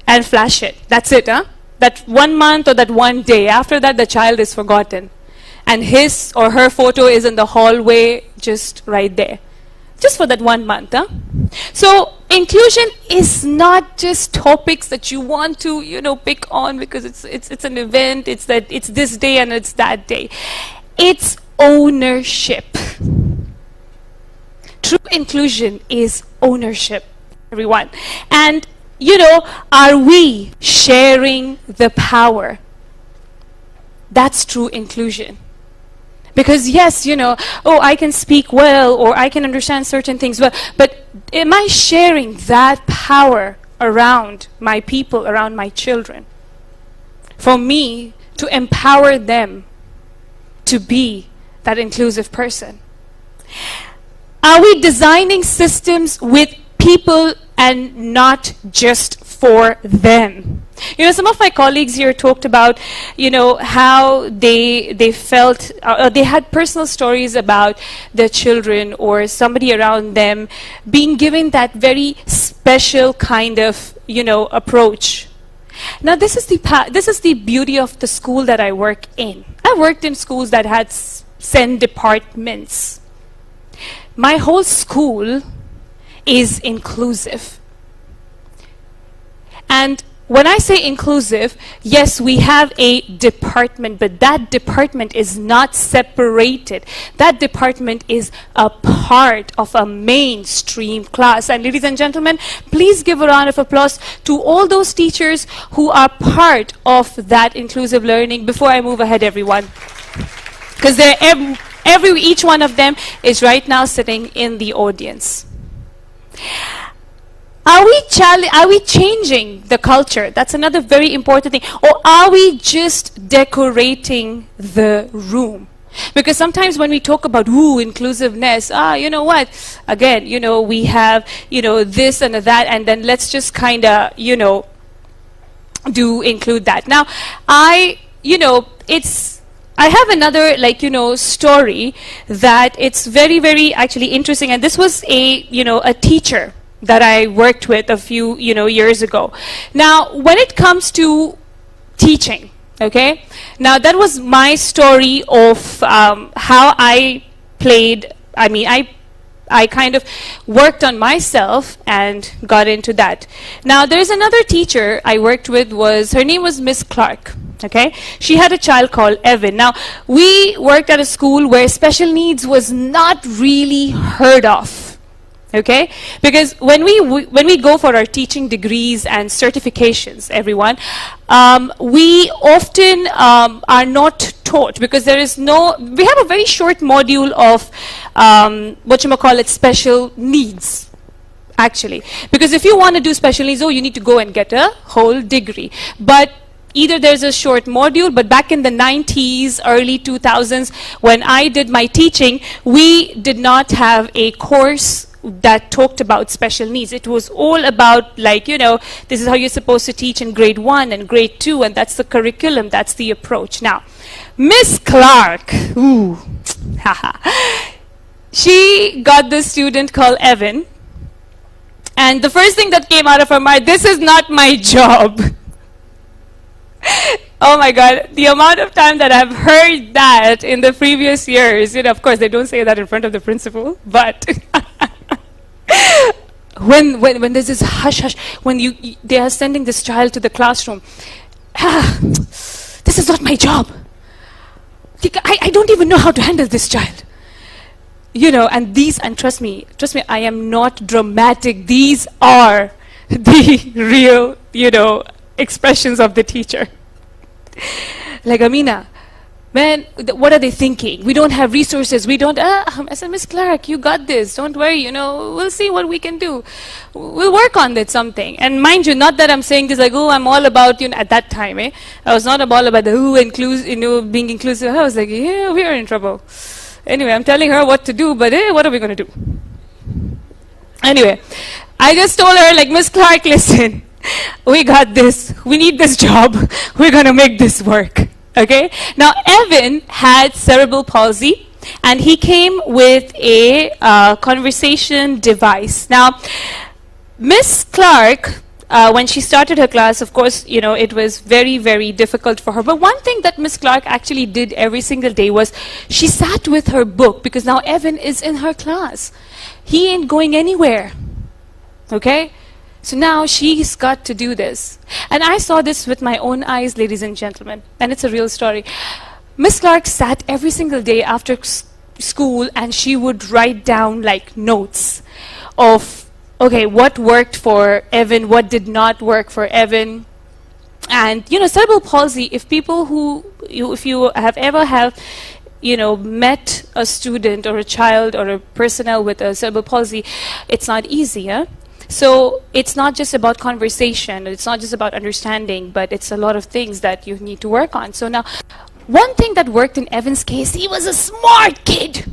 and flash it. That's it, huh? That 1 month or that one day. After that, the child is forgotten. And his or her photo is in the hallway just right there. Just for that 1 month, huh? So inclusion is not just topics that you want to, pick on because it's an event, it's this day and it's that day. It's ownership. True inclusion is ownership, everyone. And, are we sharing the power? That's true inclusion. Because yes, I can speak well or I can understand certain things well, but am I sharing that power around my people, around my children? For me to empower them to be that inclusive person. Are we designing systems with people and not just for them? Some of my colleagues here talked about, how they felt, they had personal stories about their children or somebody around them being given that very special kind of, approach. Now, this is the beauty of the school that I work in. I worked in schools that had SEN departments. My whole school is inclusive. And when I say inclusive, yes, we have a department, but that department is not separated. That department is a part of a mainstream class. And ladies and gentlemen, please give a round of applause to all those teachers who are part of that inclusive learning. Before I move ahead, everyone, because each one of them is right now sitting in the audience. Are we changing the culture? That's another very important thing. Or are we just decorating the room? Because sometimes when we talk about inclusiveness, you know what? Again, we have, this and that, and then let's just kind of, include that. Now, I have another story that it's very, very actually interesting. And this was a teacher that I worked with a few, years ago. Now, when it comes to teaching, okay? Now, that was my story of how I played. I kind of worked on myself and got into that. Now, there's another teacher I worked with. Her name was Miss Clark. Okay, she had a child called Evan. Now, we worked at a school where special needs was not really heard of. Okay, because when we go for our teaching degrees and certifications, everyone, we often are not taught because we have a very short module of special needs. Actually, because if you want to do special needs, you need to go and get a whole degree. But either there's a short module, but back in the 90s, early 2000s, when I did my teaching, we did not have a course that talked about special needs. It was all about this is how you're supposed to teach in grade 1 and grade 2, and that's the curriculum, that's the approach. Now, Miss Clark, she got this student called Evan, and the first thing that came out of her mind, this is not my job. Oh my God, the amount of time that I've heard that in the previous years, of course they don't say that in front of the principal, but when there's this hush, when they are sending this child to the classroom, this is not my job. I don't even know how to handle this child. And trust me, I am not dramatic. These are the real, expressions of the teacher. Like, Amina, man, what are they thinking? We don't have resources. We don't, I said, Miss Clark, you got this. Don't worry, we'll see what we can do. We'll work on that something. And mind you, not that I'm saying this I'm all about, at that time, I was not all about the being inclusive. I was like, yeah, we are in trouble. Anyway, I'm telling her what to do, but what are we going to do? Anyway, I just told her, Miss Clark, listen, we got this. We need this job. We're going to make this work. Okay? Now, Evan had cerebral palsy, and he came with a conversation device. Now, Miss Clark when she started her class, of course, it was very, very difficult for her. But one thing that Miss Clark actually did every single day was she sat with her book, because now Evan is in her class. He ain't going anywhere. Okay? So now she's got to do this. And I saw this with my own eyes, ladies and gentlemen. And it's a real story. Miss Clark sat every single day after school, and she would write down like notes of, okay, what worked for Evan, what did not work for Evan. And, cerebral palsy, if you have ever met a student or a child or a personnel with a cerebral palsy, it's not easy, huh? So it's not just about conversation, it's not just about understanding, but it's a lot of things that you need to work on. So now, one thing that worked in Evan's case, he was a smart kid.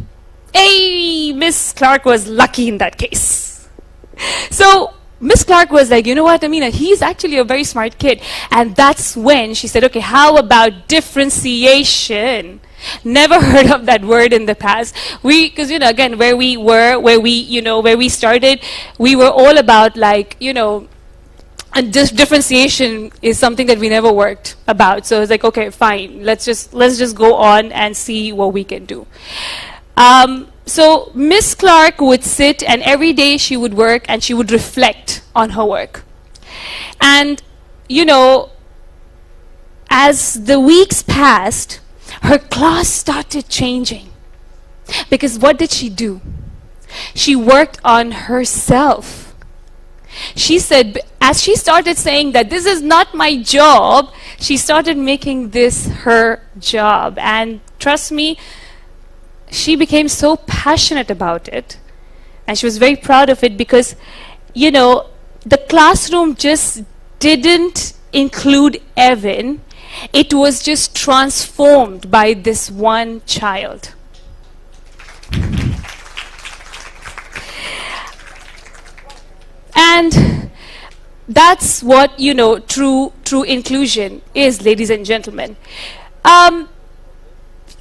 Hey, Miss Clark was lucky in that case. So Miss Clark was like, you know what, Amina, he's actually a very smart kid. And that's when she said, okay, how about differentiation? Never heard of that word in the past. Because, again, where we started, we were all about and differentiation is something that we never worked about. So it's like, okay, fine, let's just go on and see what we can do. So Miss Clark would sit, and every day she would work and she would reflect on her work. And, as the weeks passed, her class started changing. Because what did she do? She worked on herself. She said, as she started saying that this is not my job, she started making this her job. And trust me, she became so passionate about it. And she was very proud of it because, the classroom just didn't include Evan. It was just transformed by this one child. And that's what, true inclusion is, ladies and gentlemen.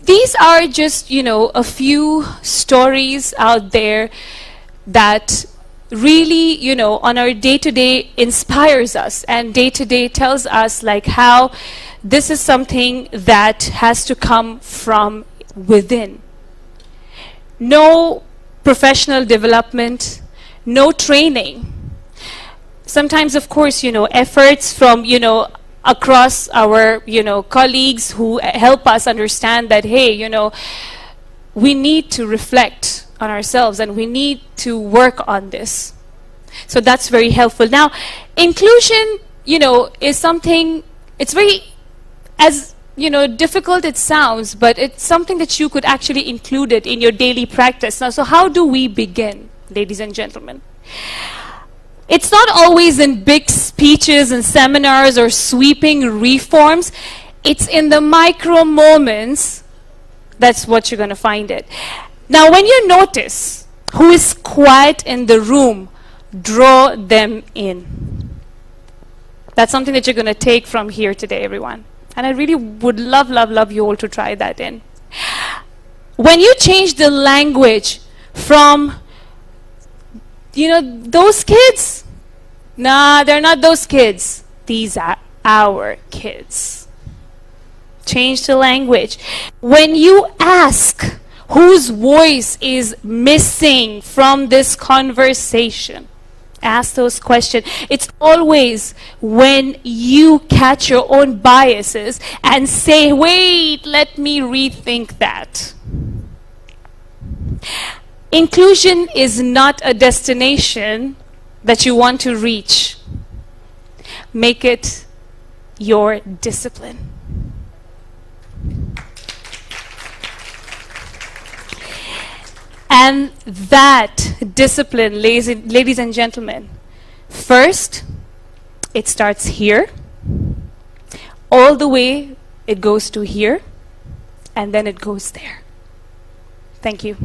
These are just, a few stories out there that really, on our day-to-day inspires us, and day-to-day tells us how this is something that has to come from within. No professional development, no training. Sometimes, of course, efforts from, across our, colleagues who help us understand that, hey, we need to reflect on ourselves and we need to work on this. So that's very helpful. Now, inclusion, is something, it's very, as, difficult it sounds, but it's something that you could actually include it in your daily practice. Now, so how do we begin, ladies and gentlemen? It's not always in big speeches and seminars or sweeping reforms. It's in the micro moments. That's what you're going to find it. Now, when you notice who is quiet in the room, draw them in. That's something that you're going to take from here today, everyone. And I really would love you all to try that in. When you change the language from, those kids, nah, they're not those kids. These are our kids. Change the language. When you ask whose voice is missing from this conversation, ask those questions. It's always when you catch your own biases and say, wait, let me rethink that. Inclusion is not a destination that you want to reach. Make it your discipline. And that discipline, ladies and gentlemen, first, it starts here, all the way it goes to here, and then it goes there. Thank you.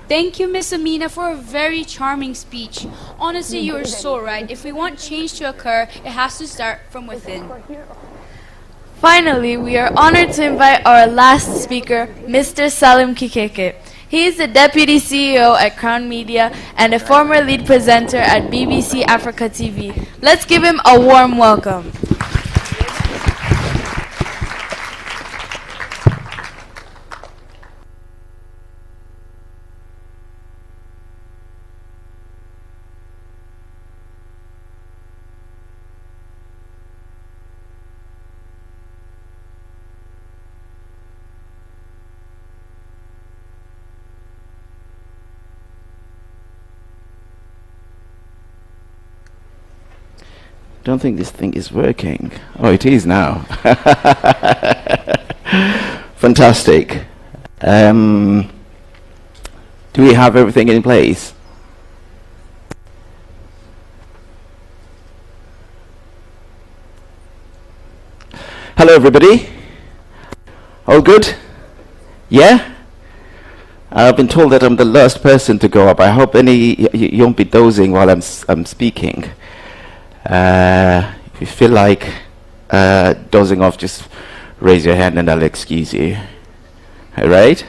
Thank you, Miss Amina, for a very charming speech. Honestly, you are so right. If we want change to occur, it has to start from within. Finally, we are honored to invite our last speaker, Mr. Salim Kikeke. He is the Deputy CEO at Crown Media and a former lead presenter at BBC Africa TV. Let's give him a warm welcome. Don't think this thing is working. Oh, it is now. Fantastic. Do we have everything in place? Hello, everybody. All good? Yeah? I've been told that I'm the last person to go up. I hope you won't be dozing while I'm speaking. If you feel like dozing off, just raise your hand and I'll excuse you. All right?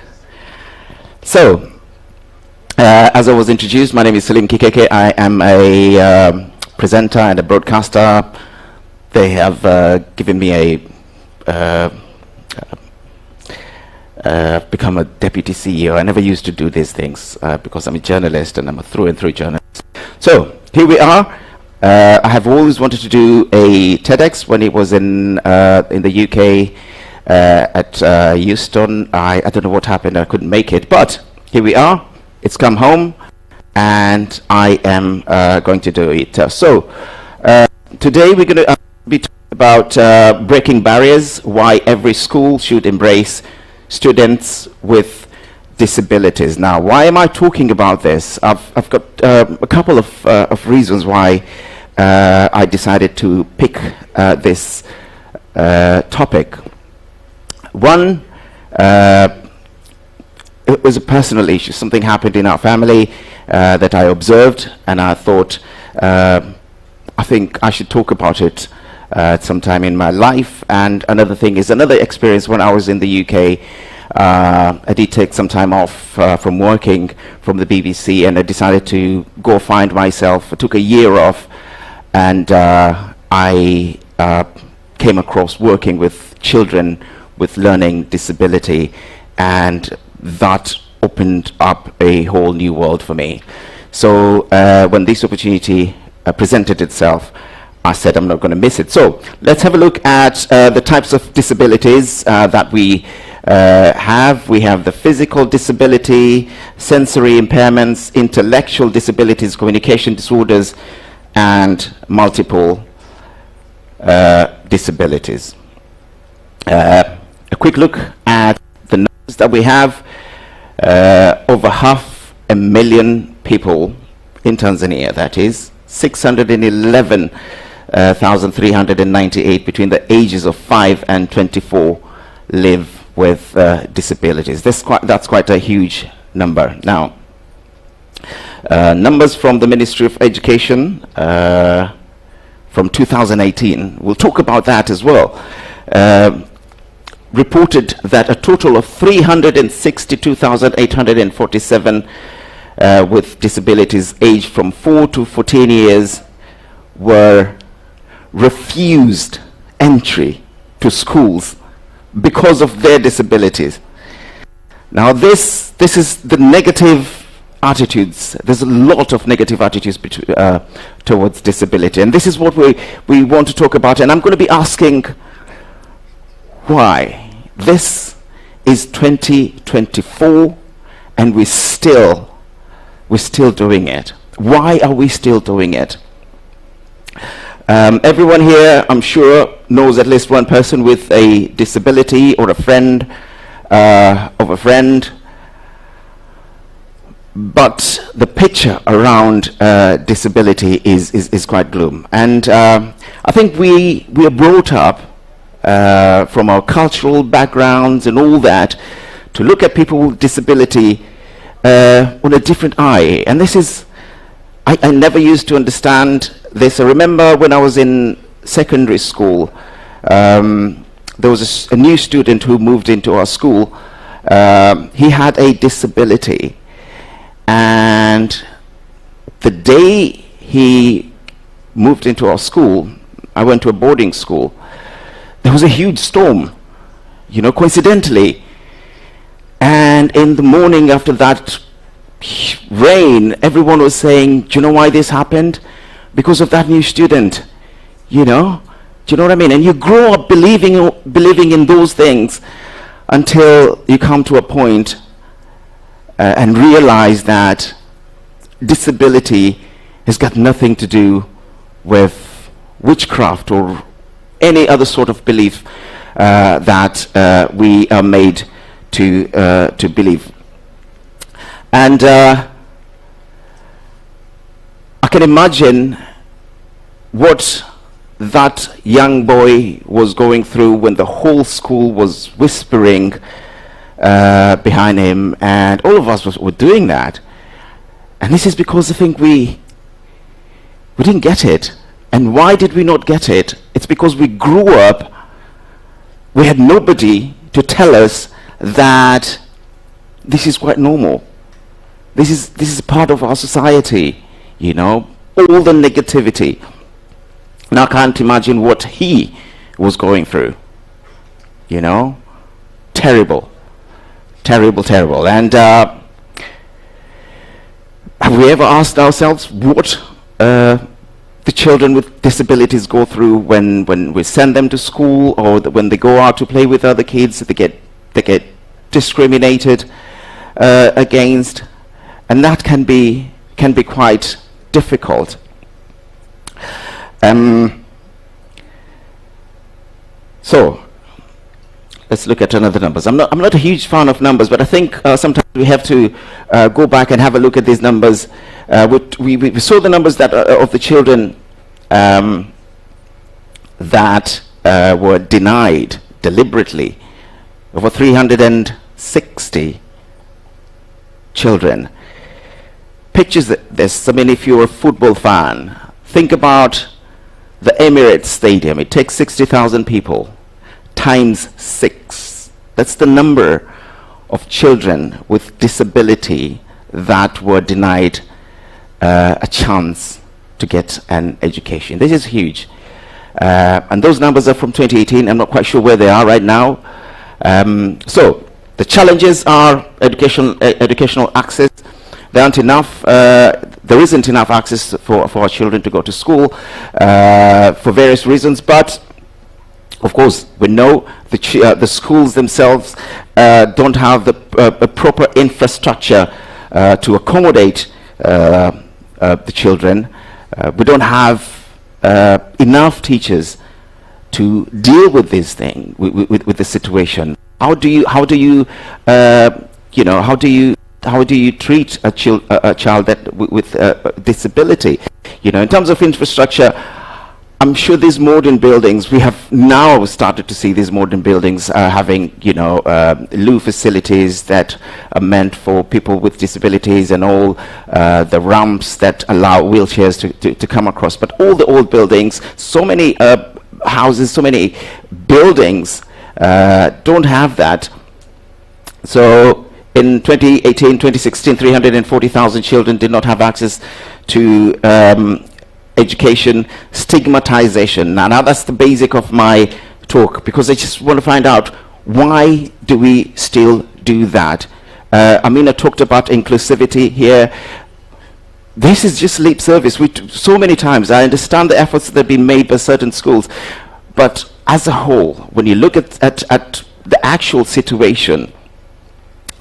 So, as I was introduced, my name is Salim Kikeke. I am a presenter and a broadcaster. They have given me become a deputy CEO. I never used to do these things because I'm a journalist and I'm a through and through journalist. So, here we are. I have always wanted to do a TEDx when it was in the UK at Houston. I don't know what happened. I couldn't make it, but here we are. It's come home, and I am going to do it. Today we're going to be talking about breaking barriers, why every school should embrace students with disabilities. Now, why am I talking about this? I've got a couple of reasons why I decided to pick this topic. One, it was a personal issue. Something happened in our family that I observed, and I thought, I think I should talk about it at some time in my life. And another thing is another experience when I was in the UK. I did take some time off from working from the BBC, and I decided to go find myself. I took a year off, and I came across working with children with learning disability, and that opened up a whole new world for me. So when this opportunity presented itself, I said I'm not going to miss it. So let's have a look at the types of disabilities that we have. We have the physical disability, sensory impairments, intellectual disabilities, communication disorders, and multiple disabilities. A quick look at the numbers that we have. Over 500,000 people in Tanzania, that is 611,398 between the ages of 5 and 24 live with disabilities. That's quite a huge number. Now, numbers from the Ministry of Education from 2018, we'll talk about that as well, reported that a total of 362,847 with disabilities aged from 4 to 14 years were refused entry to schools because of their disabilities. Now this is the negative attitudes. There's a lot of negative attitudes towards disability, and this is what we want to talk about, and I'm going to be asking why. This is 2024 and we're still doing it. Why are we still doing it? Everyone here, I'm sure, knows at least one person with a disability or a friend of a friend. But the picture around disability is quite gloom. And I think we are brought up from our cultural backgrounds and all that to look at people with disability on a different eye. And this is, I never used to understand this. I remember when I was in secondary school, there was a new student who moved into our school. He had a disability, and the day he moved into our school, I went to a boarding school, there was a huge storm, coincidentally. And in the morning after that rain, everyone was saying, do you know why this happened? Because of that new student, Do you know what I mean? And you grow up believing in those things until you come to a point and realize that disability has got nothing to do with witchcraft or any other sort of belief that we are made to believe. And I can imagine what that young boy was going through when the whole school was whispering behind him, and all of us were doing that. And this is because I think we didn't get it. And why did we not get it? It's because we grew up, we had nobody to tell us that this is quite normal. This is part of our society, all the negativity. And I can't imagine what he was going through. Terrible. And have we ever asked ourselves what the children with disabilities go through when we send them to school, or when they go out to play with other kids? They get discriminated against, and that can be quite difficult. So let's look at another numbers. I'm not a huge fan of numbers, but I think sometimes we have to go back and have a look at these numbers. We saw the numbers that of the children that were denied deliberately. Over 360 children. Pictures this. I mean, if you're a football fan, think about the Emirates Stadium. It takes 60,000 people times 6. That's the number of children with disability that were denied a chance to get an education. This is huge. And those numbers are from 2018. I'm not quite sure where they are right now. So the challenges are educational access. There aren't enough. There isn't enough access for our children to go to school for various reasons. But of course, we know the schools themselves don't have the proper infrastructure to accommodate the children. We don't have enough teachers to deal with this thing, with the situation. How do you treat a child that with disability? In terms of infrastructure, I'm sure these modern buildings, we have now started to see these modern buildings having, loo facilities that are meant for people with disabilities, and all the ramps that allow wheelchairs to come across. But all the old buildings, so many houses, so many buildings don't have that. So in 2018, 2016, 340,000 children did not have access to education. Stigmatization. Now that's the basic of my talk, because I just want to find out, why do we still do that? Amina talked about inclusivity here. This is just lip service. So many times, I understand the efforts that have been made by certain schools, but as a whole, when you look at the actual situation,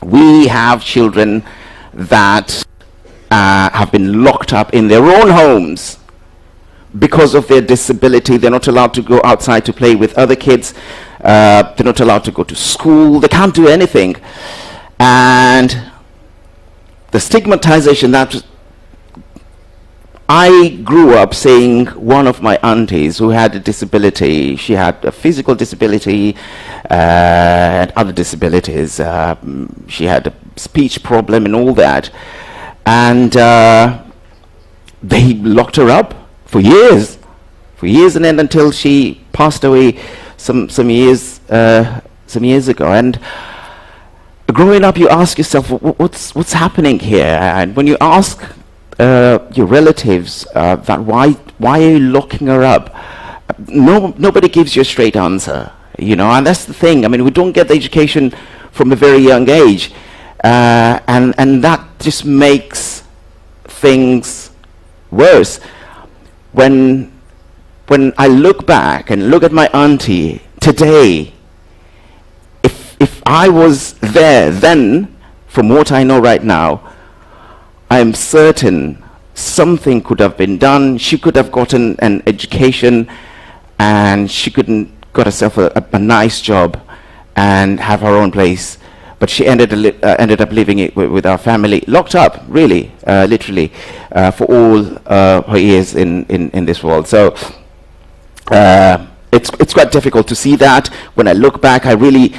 we have children that have been locked up in their own homes because of their disability. They're not allowed to go outside to play with other kids. They're not allowed to go to school. They can't do anything. And the stigmatization that I grew up seeing, one of my aunties who had a disability, she had a physical disability and other disabilities. She had speech problem and all that. And they locked her up for years, and then until she passed away some years ago. And growing up, you ask yourself, what's happening here? And when you ask your relatives that why are you locking her up, nobody gives you a straight answer, and that's the thing. I mean, we don't get the education from a very young age, and that just makes things worse. When I look back and look at my auntie today, if I was there then, from what I know right now, I am certain something could have been done. She could have gotten an education, and she could have got herself a nice job and have her own place. But she ended up living it with our family, locked up, really, literally, for all her years in this world. So it's quite difficult to see that. When I look back, I really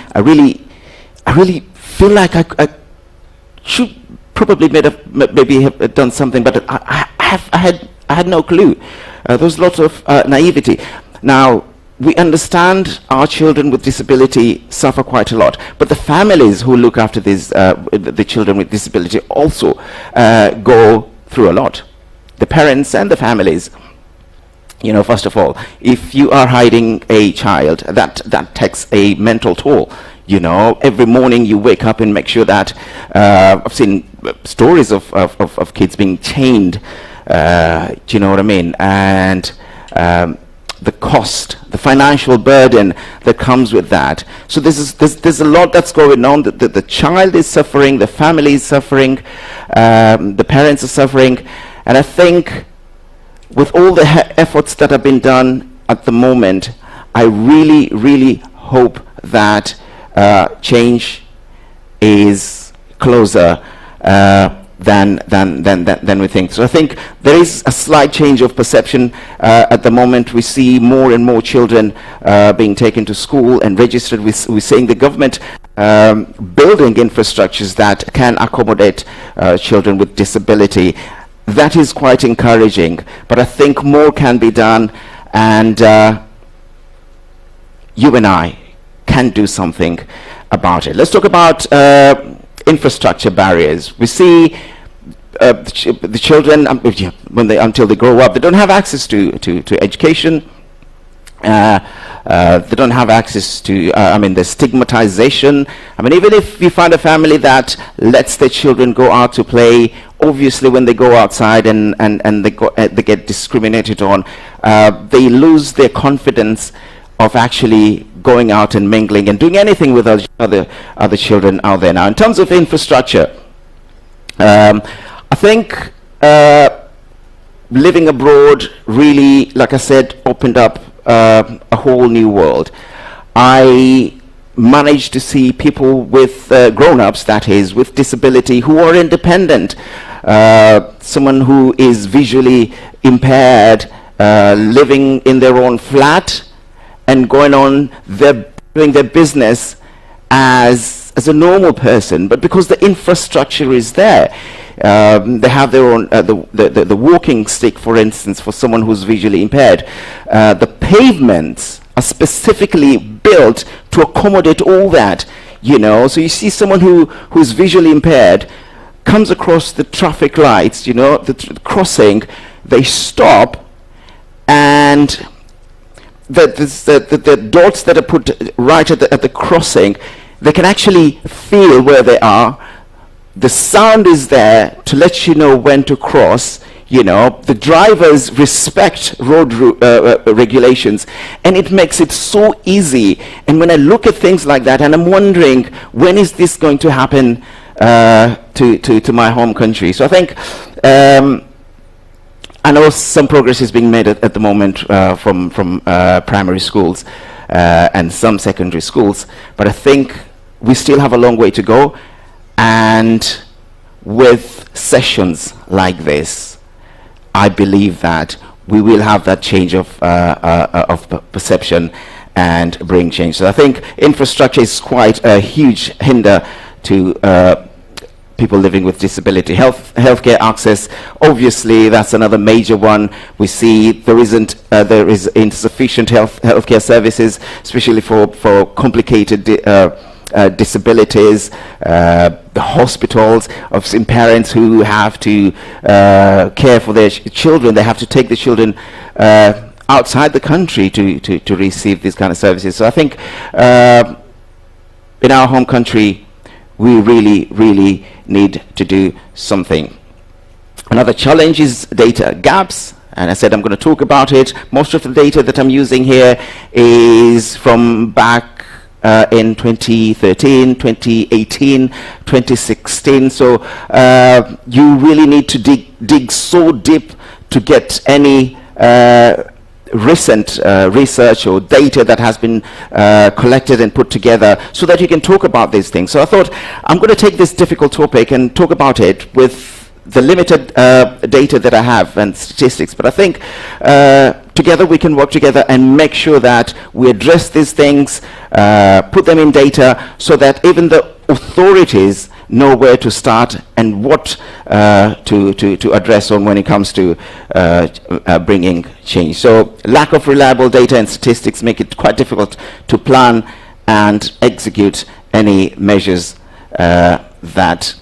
feel like I should probably maybe have done something, but I had no clue. There was lots of naivety. Now, we understand our children with disability suffer quite a lot, but the families who look after these the children with disability also go through a lot. The parents and the families. First of all, if you are hiding a child, that takes a mental toll. Every morning you wake up and make sure that I've seen stories of kids being chained. Do you know what I mean? And the cost, the financial burden that comes with that. So there's a lot that's going on. The child is suffering, the family is suffering, the parents are suffering, and I think with all the efforts that have been done at the moment, I really, really hope that change is closer than we think. So I think there is a slight change of perception at the moment. We see more and more children being taken to school and registered. We're seeing the government building infrastructures that can accommodate children with disability. That is quite encouraging, but I think more can be done, and you and I can do something about it. Let's talk about infrastructure barriers. We see the children, until they grow up, they don't have access to education. They don't have access to, the stigmatization. Even if you find a family that lets their children go out to play, obviously when they go outside and they get discriminated on, they lose their confidence of actually going out and mingling and doing anything with other children out there. Now, in terms of infrastructure, I think living abroad really, like I said, opened up a whole new world. I managed to see people with grown-ups, that is, with disability, who are independent. Someone who is visually impaired, living in their own flat and going on doing their business as a normal person, but because the infrastructure is there. They have their own, the walking stick, for instance, for someone who's visually impaired. The pavements are specifically built to accommodate all that, So you see someone who's visually impaired comes across the traffic lights, the crossing, they stop, and the dots that are put right at the crossing, they can actually feel where they are. The sound is there to let you know when to cross. The drivers respect road regulations, and it makes it so easy. And when I look at things like that, and I'm wondering, when is this going to happen to my home country? So I think I know some progress is being made at the moment from primary schools and some secondary schools, but I think we still have a long way to go. And with sessions like this, I believe that we will have that change of perception and bring change. So I think infrastructure is quite a huge hinder to people living with disability. Healthcare access, obviously, that's another major one. We see there is insufficient healthcare services, especially for complicated disabilities. The hospitals of some parents who have to care for their children, they have to take the children outside the country to receive these kind of services. So I think in our home country, we really need to do something. Another challenge is data gaps, and I said I'm going to talk about it. Most of the data that I'm using here is from back in 2013, 2018, 2016. So you really need to dig so deep to get any recent research or data that has been collected and put together so that you can talk about these things. So I thought I'm going to take this difficult topic and talk about it with the limited data that I have and statistics. But I think together we can work together and make sure that we address these things, put them in data so that even the authorities know where to start and what to address on when it comes to bringing change. So lack of reliable data and statistics make it quite difficult to plan and execute any measures that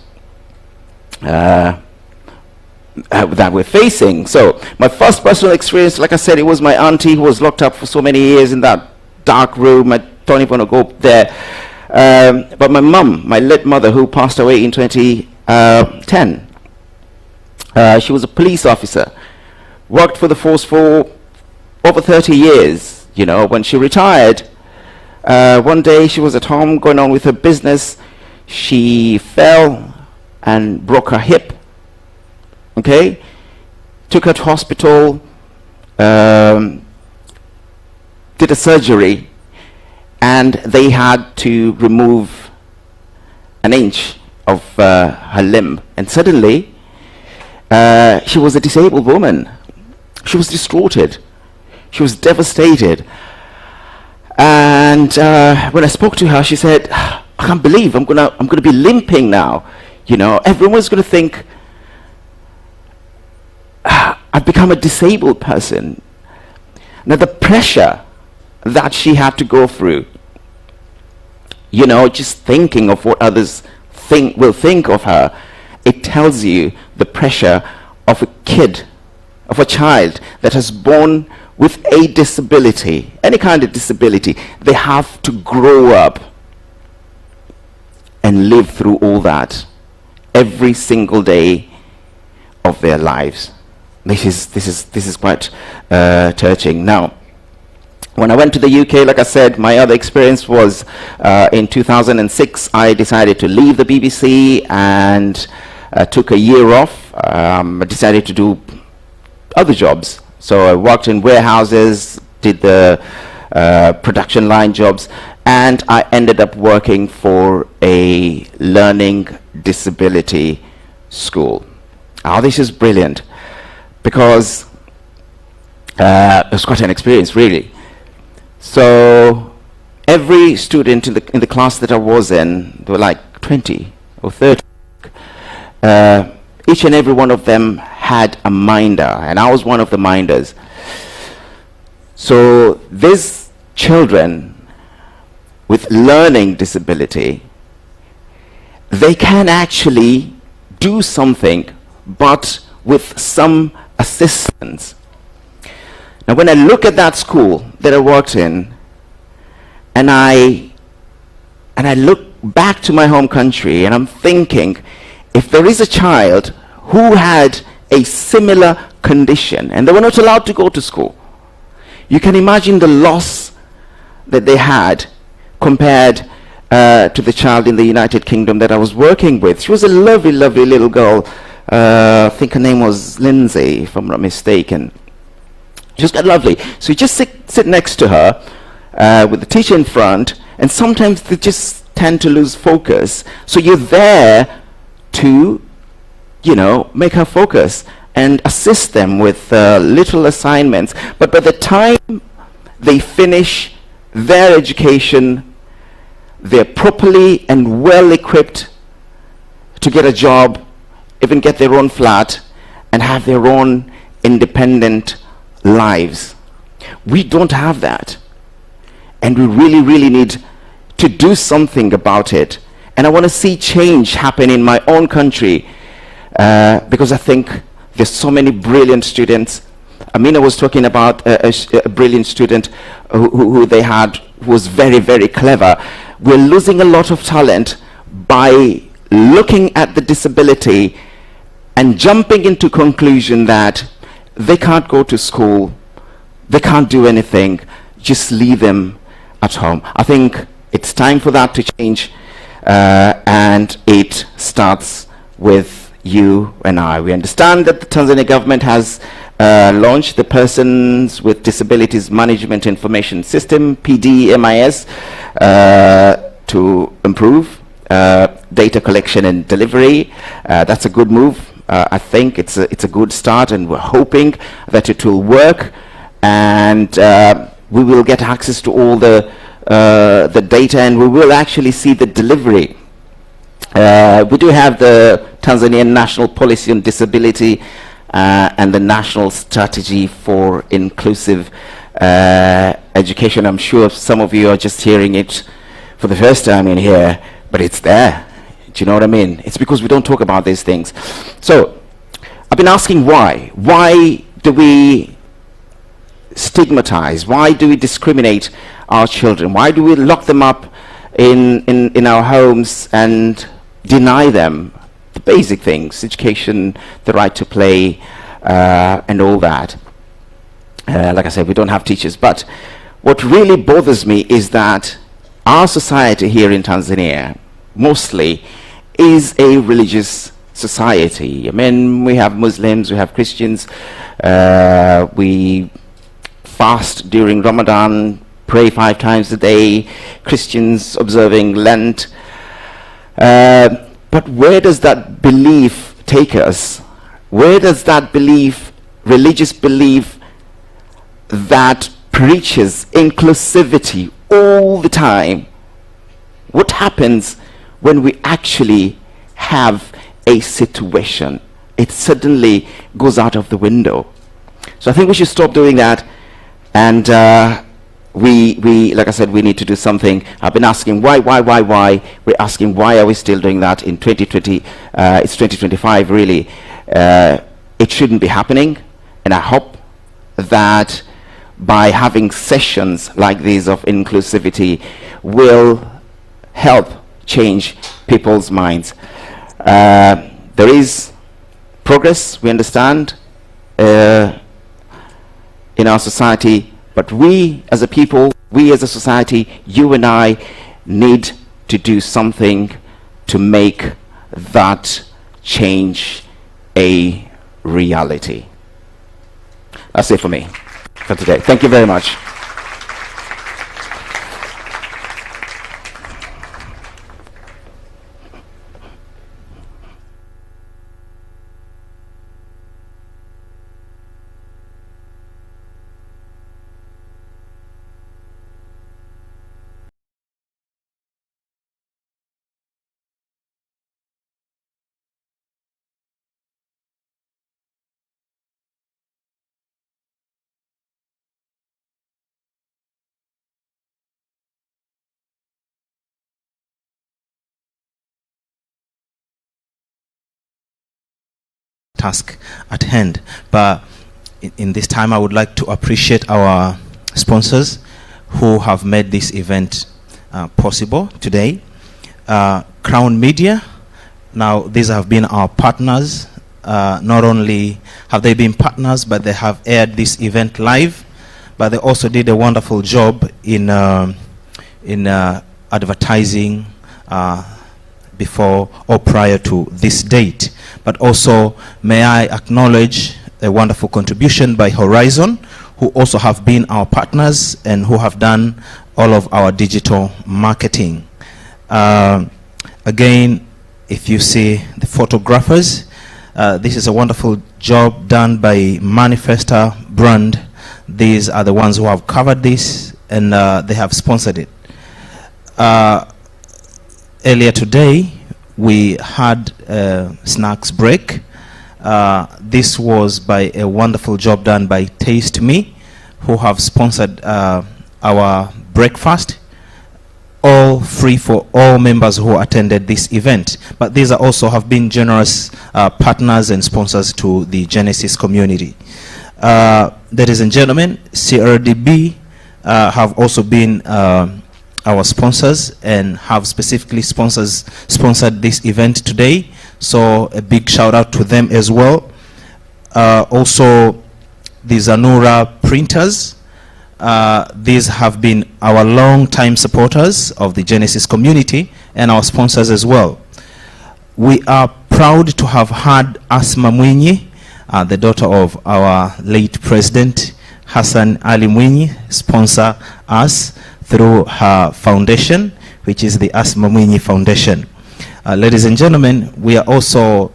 we're facing. So my first personal experience, like I said, it was my auntie who was locked up for so many years in that dark room. I don't even want to go there. But my mum, my late mother, who passed away in 2010, she was a police officer, worked for the force for over 30 years. You know, when she retired, one day she was at home going on with her business. She fell and broke her hip. Okay, took her to hospital, did a surgery, and they had to remove an inch of her limb. And suddenly, she was a disabled woman. She was distraughted. She was devastated. And when I spoke to her, she said, "I can't believe I'm gonna be limping now. You know, everyone's gonna think I've become a disabled person." Now the pressure that she had to go through, you know, just thinking of what others will think of her, it tells you the pressure of a kid, of a child that has born with a disability, any kind of disability. They have to grow up and live through all that every single day of their lives. This is quite touching. Now, when I went to the UK, like I said, my other experience was in 2006. I decided to leave the BBC and took a year off. I decided to do other jobs. So I worked in warehouses, did the production line jobs, and I ended up working for a learning disability school. Oh, this is brilliant, because it was quite an experience, really. So every student in the class that I was in, there were like 20 or 30. Each and every one of them had a minder, and I was one of the minders. So these children with learning disability, they can actually do something, but with some assistance. Now when I look at that school that I worked in, and I look back to my home country, and I'm thinking, if there is a child who had a similar condition and they were not allowed to go to school, you can imagine the loss that they had compared to the child in the United Kingdom that I was working with. She was a lovely, lovely little girl. I think her name was Lindsay, if I'm not mistaken. She was quite lovely. So you just sit next to her with the teacher in front, and sometimes they just tend to lose focus. So you're there to, you know, make her focus and assist them with little assignments. But by the time they finish their education, they're properly and well equipped to get a job, even get their own flat, and have their own independent lives. We don't have that. And we really, really need to do something about it. And I want to see change happen in my own country, because I think there's so many brilliant students. Amina was talking about a brilliant student who they had, who was very, very clever. We're losing a lot of talent by looking at the disability and jumping into conclusion that they can't go to school, they can't do anything, just leave them at home. I think it's time for that to change, and it starts with you and I. We understand that the Tanzania government has launched the Persons with Disabilities Management Information System, PDMIS, to improve data collection and delivery. That's a good move. I think it's a good start, and we're hoping that it will work, and we will get access to all the data, and we will actually see the delivery. We do have the Tanzanian National Policy on Disability and the National Strategy for Inclusive Education. I'm sure some of you are just hearing it for the first time in here, but it's there. Do you know what I mean? It's because we don't talk about these things. So I've been asking why. Why do we stigmatize? Why do we discriminate our children? Why do we lock them up in our homes and deny them the basic things, education, the right to play, and all that? Like I said, we don't have teachers. But what really bothers me is that our society here in Tanzania mostly is a religious society. I mean, we have Muslims, we have Christians, we fast during Ramadan, pray 5 times a day, Christians observing Lent. But where does that belief take us? Where does that belief, religious belief, that preaches inclusivity all the time, what happens when we actually have a situation? It suddenly goes out of the window. So I think we should stop doing that, and we like I said, we need to do something. I've been asking why. We're asking why are we still doing that in 2020? It's 2025 really. It shouldn't be happening, and I hope that by having sessions like these of inclusivity will help change people's minds. There is progress, we understand, in our society, but we as a people, we as a society, you and I need to do something to make that change a reality. That's it for me for today. Thank you very much. Task at hand. But in this time, I would like to appreciate our sponsors who have made this event possible today. Crown Media. Now, these have been our partners. Not only have they been partners, but they have aired this event live, but they also did a wonderful job in advertising before or prior to this date. But also, may I acknowledge a wonderful contribution by Horizon, who also have been our partners and who have done all of our digital marketing. Again, if you see the photographers, this is a wonderful job done by Manifesta brand. These are the ones who have covered this, and they have sponsored it. Earlier today, we had a snacks break. This was by a wonderful job done by Taste Me, who have sponsored our breakfast, all free for all members who attended this event. But these are also have been generous partners and sponsors to the Genesis community. Ladies and gentlemen, CRDB have also been our sponsors and have specifically sponsored this event today. So a big shout out to them as well. Also, the Zanura printers. These have been our long-time supporters of the Genesis community and our sponsors as well. We are proud to have had Asma Mwinyi, the daughter of our late president, Hassan Ali Mwinyi, sponsor us through her foundation, which is the Asma Mwinyi Foundation. Ladies and gentlemen, we are also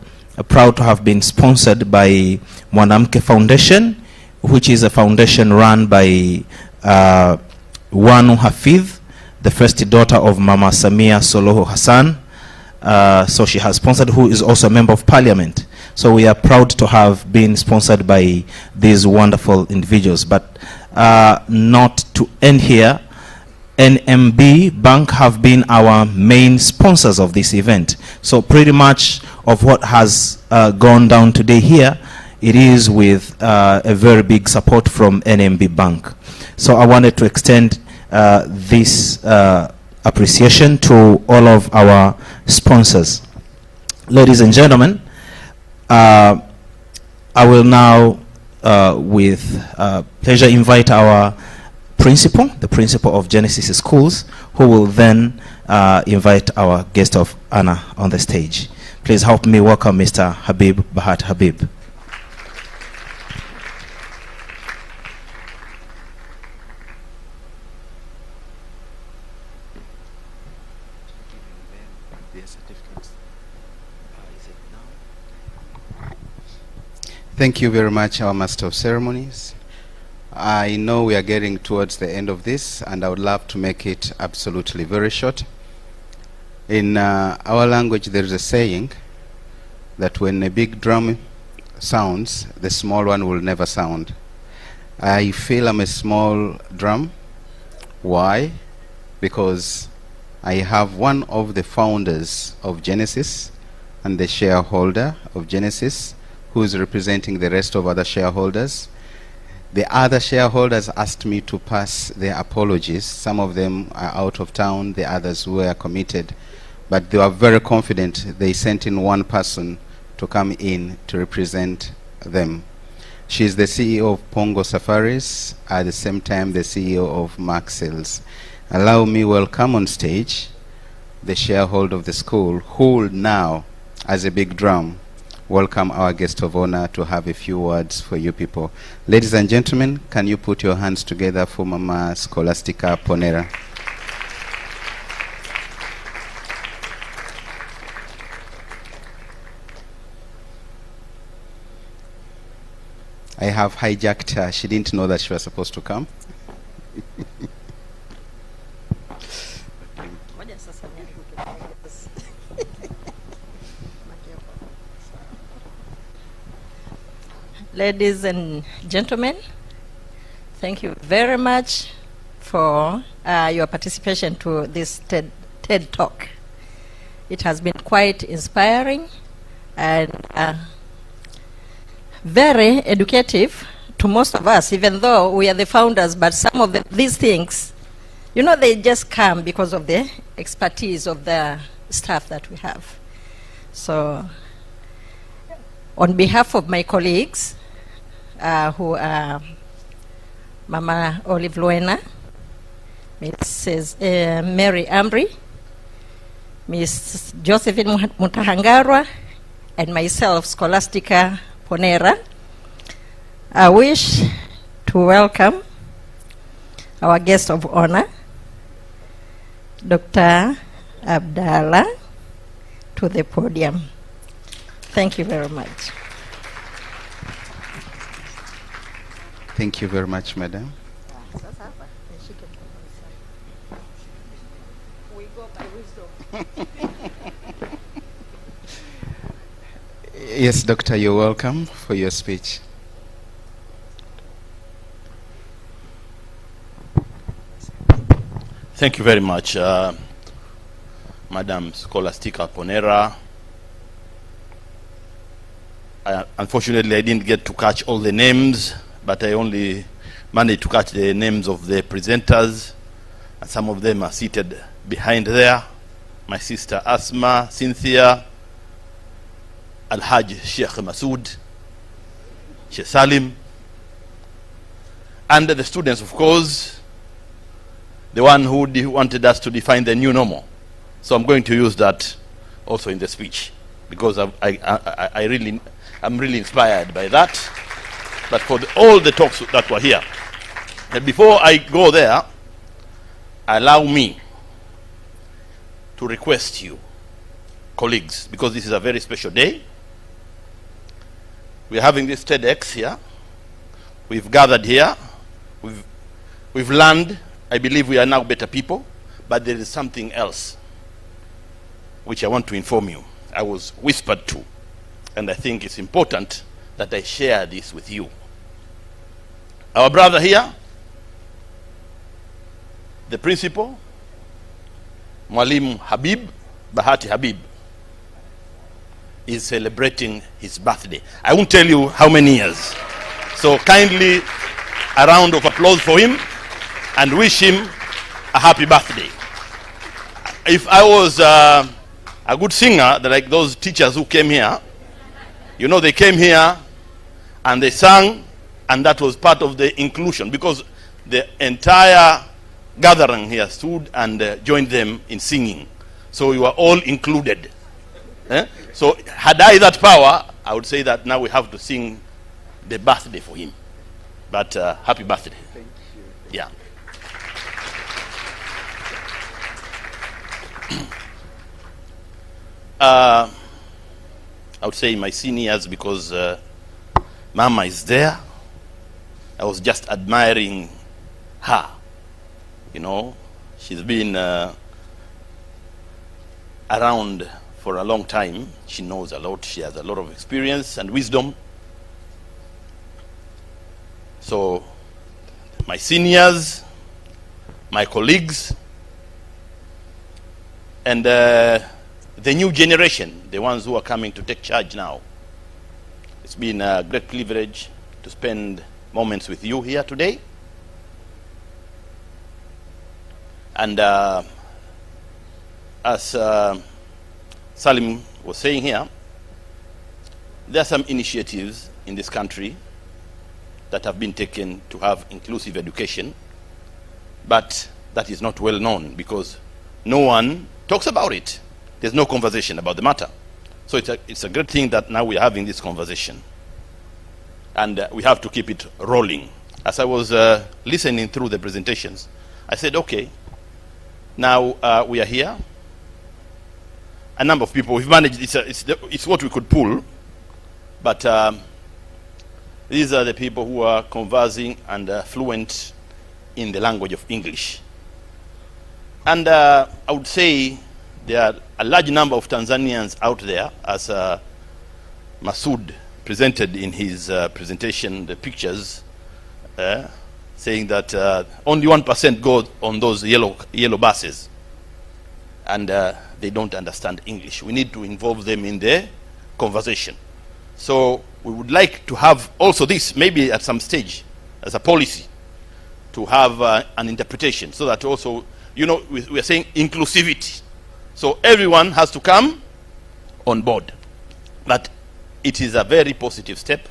proud to have been sponsored by Mwanamke Foundation, which is a foundation run by Wanu Hafidh, the first daughter of Mama Samia Suluhu Hassan. So she has sponsored, who is also a member of parliament. So we are proud to have been sponsored by these wonderful individuals. But not to end here, NMB Bank have been our main sponsors of this event. So pretty much of what has gone down today here, it is with a very big support from NMB Bank. So I wanted to extend this appreciation to all of our sponsors. Ladies and gentlemen, I will now, with pleasure, invite our principal, the principal of Genesis Schools, who will then invite our guest of honor on the stage. Please help me welcome Mr. Habib Bahat Habib. Thank you very much, our Master of Ceremonies. I know we are getting towards the end of this, and I would love to make it absolutely very short. In our language, there is a saying that when a big drum sounds, the small one will never sound. I feel I'm a small drum. Why? Because I have one of the founders of Genesis and the shareholder of Genesis, who is representing the rest of other shareholders. The other shareholders asked me to pass their apologies. Some of them are out of town, the others were committed. But they were very confident. They sent in one person to come in to represent them. She's the CEO of Pongo Safaris, at the same time the CEO of Mark Sales. Allow me welcome on stage the shareholder of the school, who will now, as a big drum, welcome our guest of honor to have a few words for you people. Ladies and gentlemen, can you put your hands together for Mama Scholastica Ponera? I have hijacked her. She didn't know that she was supposed to come. Ladies and gentlemen, thank you very much for your participation to this TED Talk. It has been quite inspiring and very educative to most of us, even though we are the founders, but some of these things, you know, they just come because of the expertise of the staff that we have. So, on behalf of my colleagues, who are Mama Olive Luena, Mrs. Mary Ambry, Miss Josephine Mutahangarwa, and myself, Scholastica Ponera, I wish to welcome our guest of honor, Dr. Abdallah, to the podium. Thank you very much. Thank you very much, madam. We go by wisdom. Yes, Doctor, you're welcome for your speech. Thank you very much, Madam Scholastica Ponera. Unfortunately, I didn't get to catch all the names, but I only managed to catch the names of the presenters, and some of them are seated behind there. My sister Asma, Cynthia, Al-Hajj Sheikh Masood, Sheikh Salim, and the students, of course, the one who wanted us to define the new normal. So I'm going to use that also in the speech, because I'm really inspired by that. But for all the talks that were here, and before I go there, allow me to request you, colleagues, because this is a very special day. We're having this TEDx here. We've gathered here. We've learned. I believe we are now better people, but there is something else which I want to inform you. I was whispered to, and I think it's important that I share this with you. Our brother here, the principal, Mwalimu Habib, Bahati Habib, is celebrating his birthday. I won't tell you how many years. So kindly, a round of applause for him, and wish him a happy birthday. If I was a good singer, like those teachers who came here, you know, they came here and they sang, and that was part of the inclusion, because the entire gathering here stood and joined them in singing. So you are all included. So had I that power, I would say that now we have to sing the birthday for him. But happy birthday. Thank you. Yeah. I would say my seniors, because Mama is there. I was just admiring her. You know, she's been around for a long time. She knows a lot. She has a lot of experience and wisdom. So my seniors, my colleagues, and the new generation, the ones who are coming to take charge now. It's been a great privilege to spend moments with you here today. And as Salim was saying here, there are some initiatives in this country that have been taken to have inclusive education, but that is not well known because no one talks about it. There's no conversation about the matter. So it's a great thing that now we're having this conversation. And we have to keep it rolling. As I was listening through the presentations, I said, okay, now we are here. A number of people, we've managed, it's what we could pull, but these are the people who are conversing and fluent in the language of English. And I would say there are a large number of Tanzanians out there, as Masood presented in his presentation, the pictures, saying that only 1% go on those yellow buses, and they don't understand English. We need to involve them in the conversation. So we would like to have also this, maybe at some stage, as a policy, to have an interpretation, so that also, you know, we are saying inclusivity. So everyone has to come on board. But it is a very positive step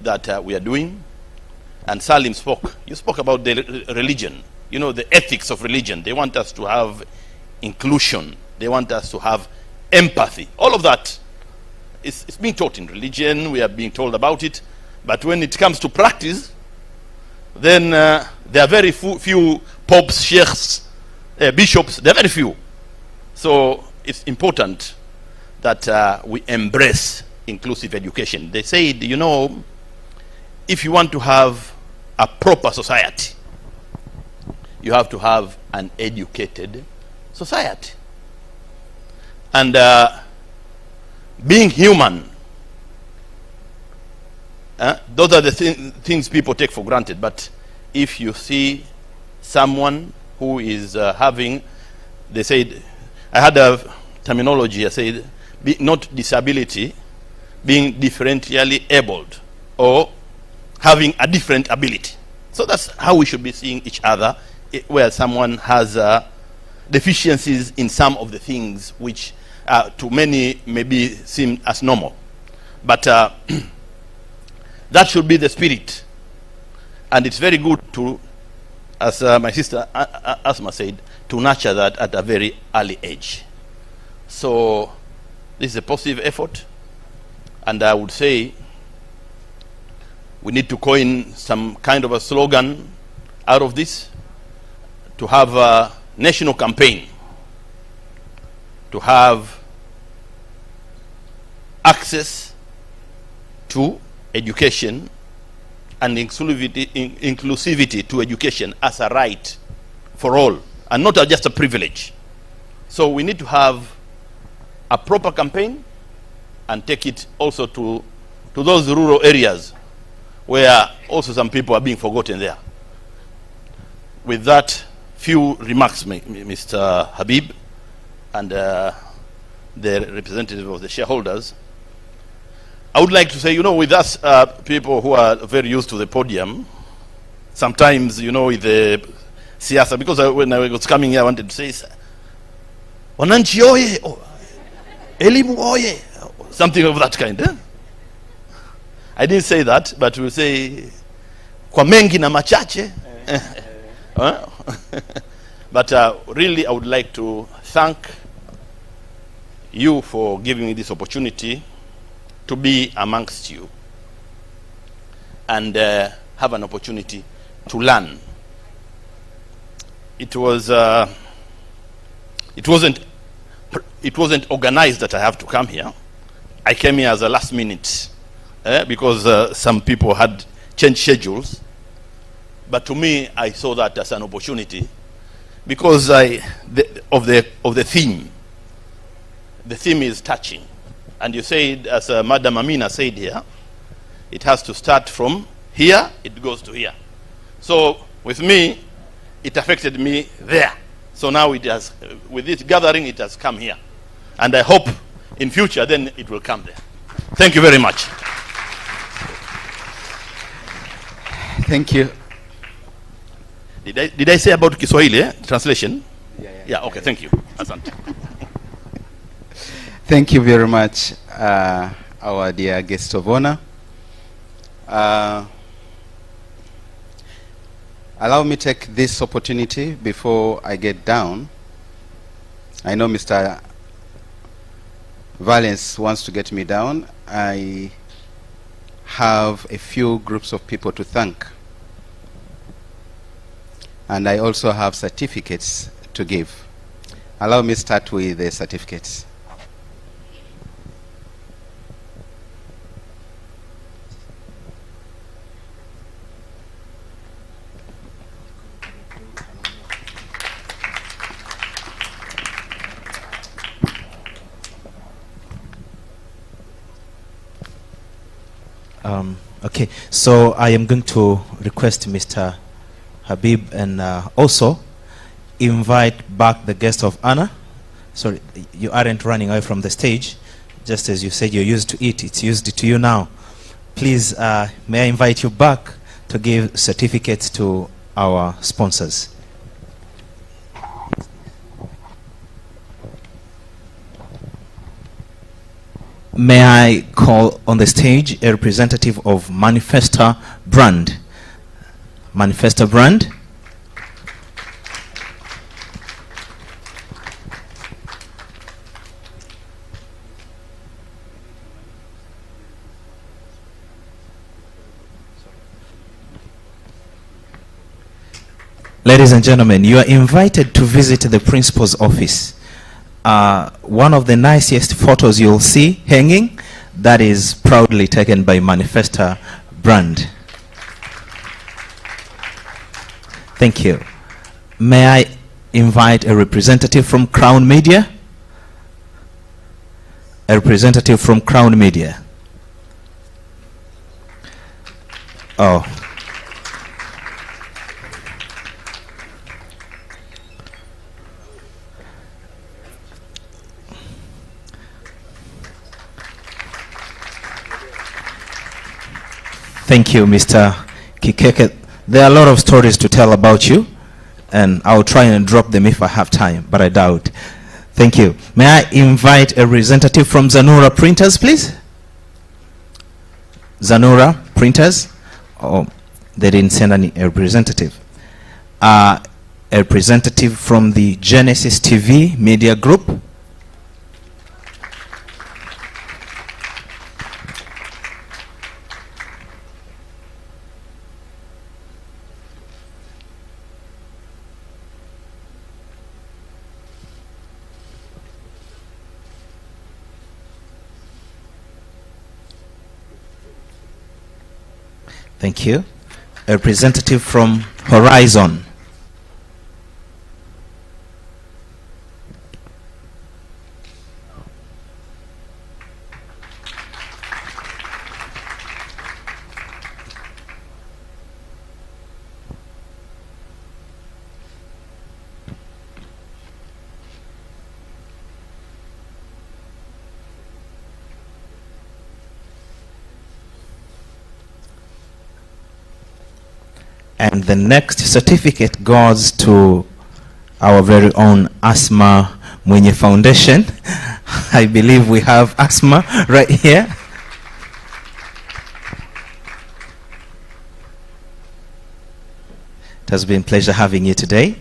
that we are doing. And Salim spoke. You spoke about the religion, you know, the ethics of religion. They want us to have inclusion. They want us to have empathy. All of that is being taught in religion. We are being told about it. But when it comes to practice, then there are very few popes, sheikhs, bishops. There are very few. So it's important that we embrace inclusive education. They said, you know, if you want to have a proper society, you have to have an educated society. And being human. Those are the things people take for granted. But if you see someone who is having, they said, I had a terminology, I said, not disability, being differentially abled or having a different ability. So that's how we should be seeing each other, where someone has deficiencies in some of the things which to many maybe seem as normal. But that should be the spirit. And it's very good to, as my sister Asma said, to nurture that at a very early age. So this is a positive effort. And I would say we need to coin some kind of a slogan out of this, to have a national campaign, to have access to education and inclusivity to education as a right for all, and not just a privilege. So we need to have a proper campaign and take it also to those rural areas where also some people are being forgotten there. With that few remarks, Mr. Habib and the representative of the shareholders, I would like to say, with us people who are very used to the podium, sometimes, with the siasa, because when I was coming here, I wanted to say, wananchi oye, elimu oye, something of that kind. I didn't say that, but we'll say, kwa mengi na machache. But really, I would like to thank you for giving me this opportunity to be amongst you and have an opportunity to learn. It wasn't organized that I have to come here. I came here as a last minute because some people had changed schedules. But to me, I saw that as an opportunity because of the theme. The theme is touching. And you said, as Madam Amina said here, it has to start from here, it goes to here. So with me, it affected me there. So now it has, with this gathering, it has come here. And I hope in future, then it will come there. Thank you very much. Thank you. Did I say about Kiswahili, translation? Yeah, okay, thank you. Asante. Thank you very much, our dear guest of honor. Allow me to take this opportunity before I get down. I know Mr. Valens wants to get me down. I have a few groups of people to thank. And I also have certificates to give. Allow me to start with the certificates. Okay, so I am going to request Mr. Habib and also invite back the guest of honor. Sorry, you aren't running away from the stage. Just as you said you're used to it, it's used to you now. Please, may I invite you back to give certificates to our sponsors. May I call on the stage a representative of Manifesta brand. Manifesta brand. Ladies and gentlemen, you are invited to visit the principal's office. One of the nicest photos you'll see hanging, that is proudly taken by Manifesta brand. Thank you. May I invite a representative from Crown Media? a representative from Crown Media. Oh. Thank you, Mr. Kikeke. There are a lot of stories to tell about you, and I'll try and drop them if I have time, but I doubt. Thank you. May I invite a representative from Zanura Printers, please? Zanura Printers? Oh, they didn't send any representative. A representative from the Genesis TV Media Group? Thank you. A representative from Horizon. And the next certificate goes to our very own Asma Mwenye Foundation. I believe we have Asma right here. It has been a pleasure having you today.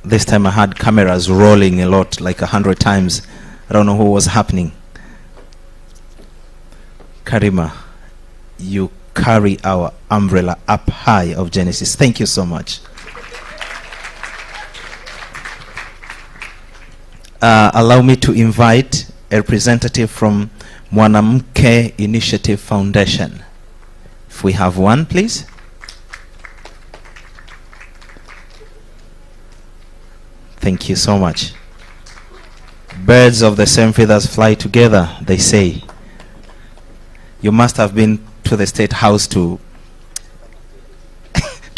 This time I had cameras rolling a lot, like 100 times. I don't know what was happening. Karima, you carry our umbrella up high of Genesis. Thank you so much. Allow me to invite a representative from Mwanamke Initiative Foundation. If we have one, please. Thank you so much. Birds of the same feathers fly together, they say. You must have been to the State House to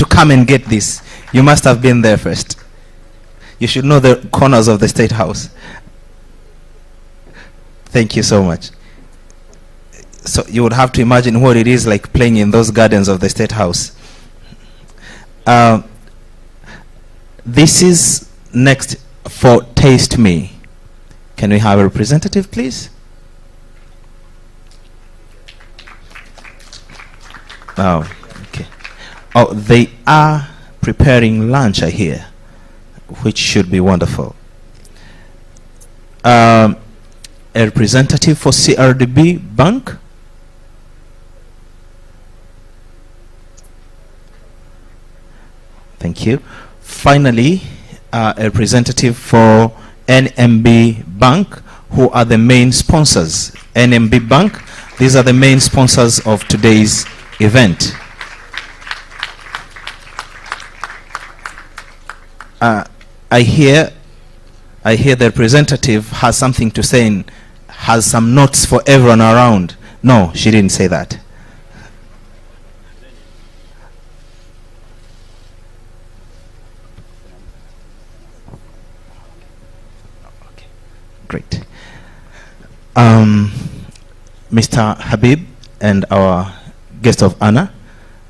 come and get this. You must have been there first. You should know the corners of the State House. Thank you so much. So you would have to imagine what it is like playing in those gardens of the State House. This is next for Taste Me. Can we have a representative, please? Oh, okay. Oh, they are preparing lunch, I hear, which should be wonderful. A representative for CRDB Bank. Thank you. Finally, a representative for NMB Bank, who are the main sponsors. NMB Bank, these are the main sponsors of today's event. I hear the representative has something to say and has some notes for everyone around. No, she didn't say that. Great. Mr. Habib and our guest of honor,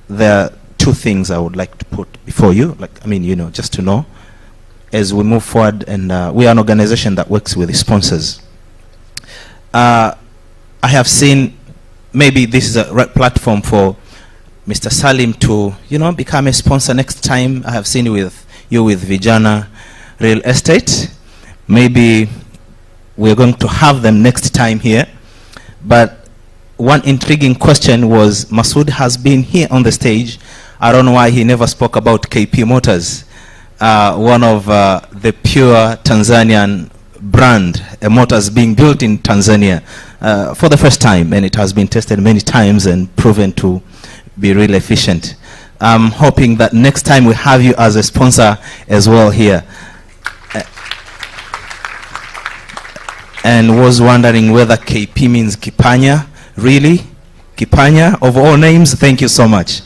there are two things I would like to put before you, just to know, as we move forward, and we are an organization that works with sponsors. I have seen, maybe this is a right platform for Mr. Salim to, become a sponsor next time. I have seen you with Vijana Real Estate. Maybe we're going to have them next time here. But one intriguing question was, Masood has been here on the stage. I don't know why he never spoke about KP Motors, one of the pure Tanzanian brand, motors being built in Tanzania. for the first time, and it has been tested many times and proven to be really efficient. I'm hoping that next time we have you as a sponsor as well here. And was wondering whether KP means Kipanya. Really? Kipanya, of all names? Thank you so much.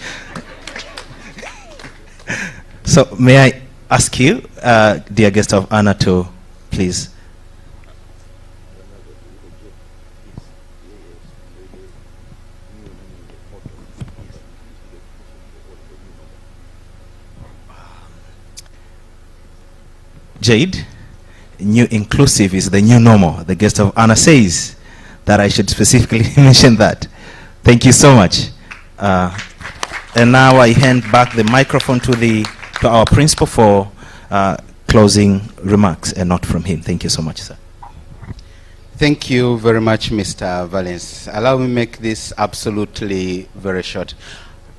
So may I ask you, dear guest of honor, to please. Jade, new inclusive is the new normal. The guest of honor says that I should specifically mention that. Thank you so much. And now I hand back the microphone to our principal for closing remarks, and not from him. Thank you so much, sir. Thank you very much, Mr. Valens. Allow me to make this absolutely very short.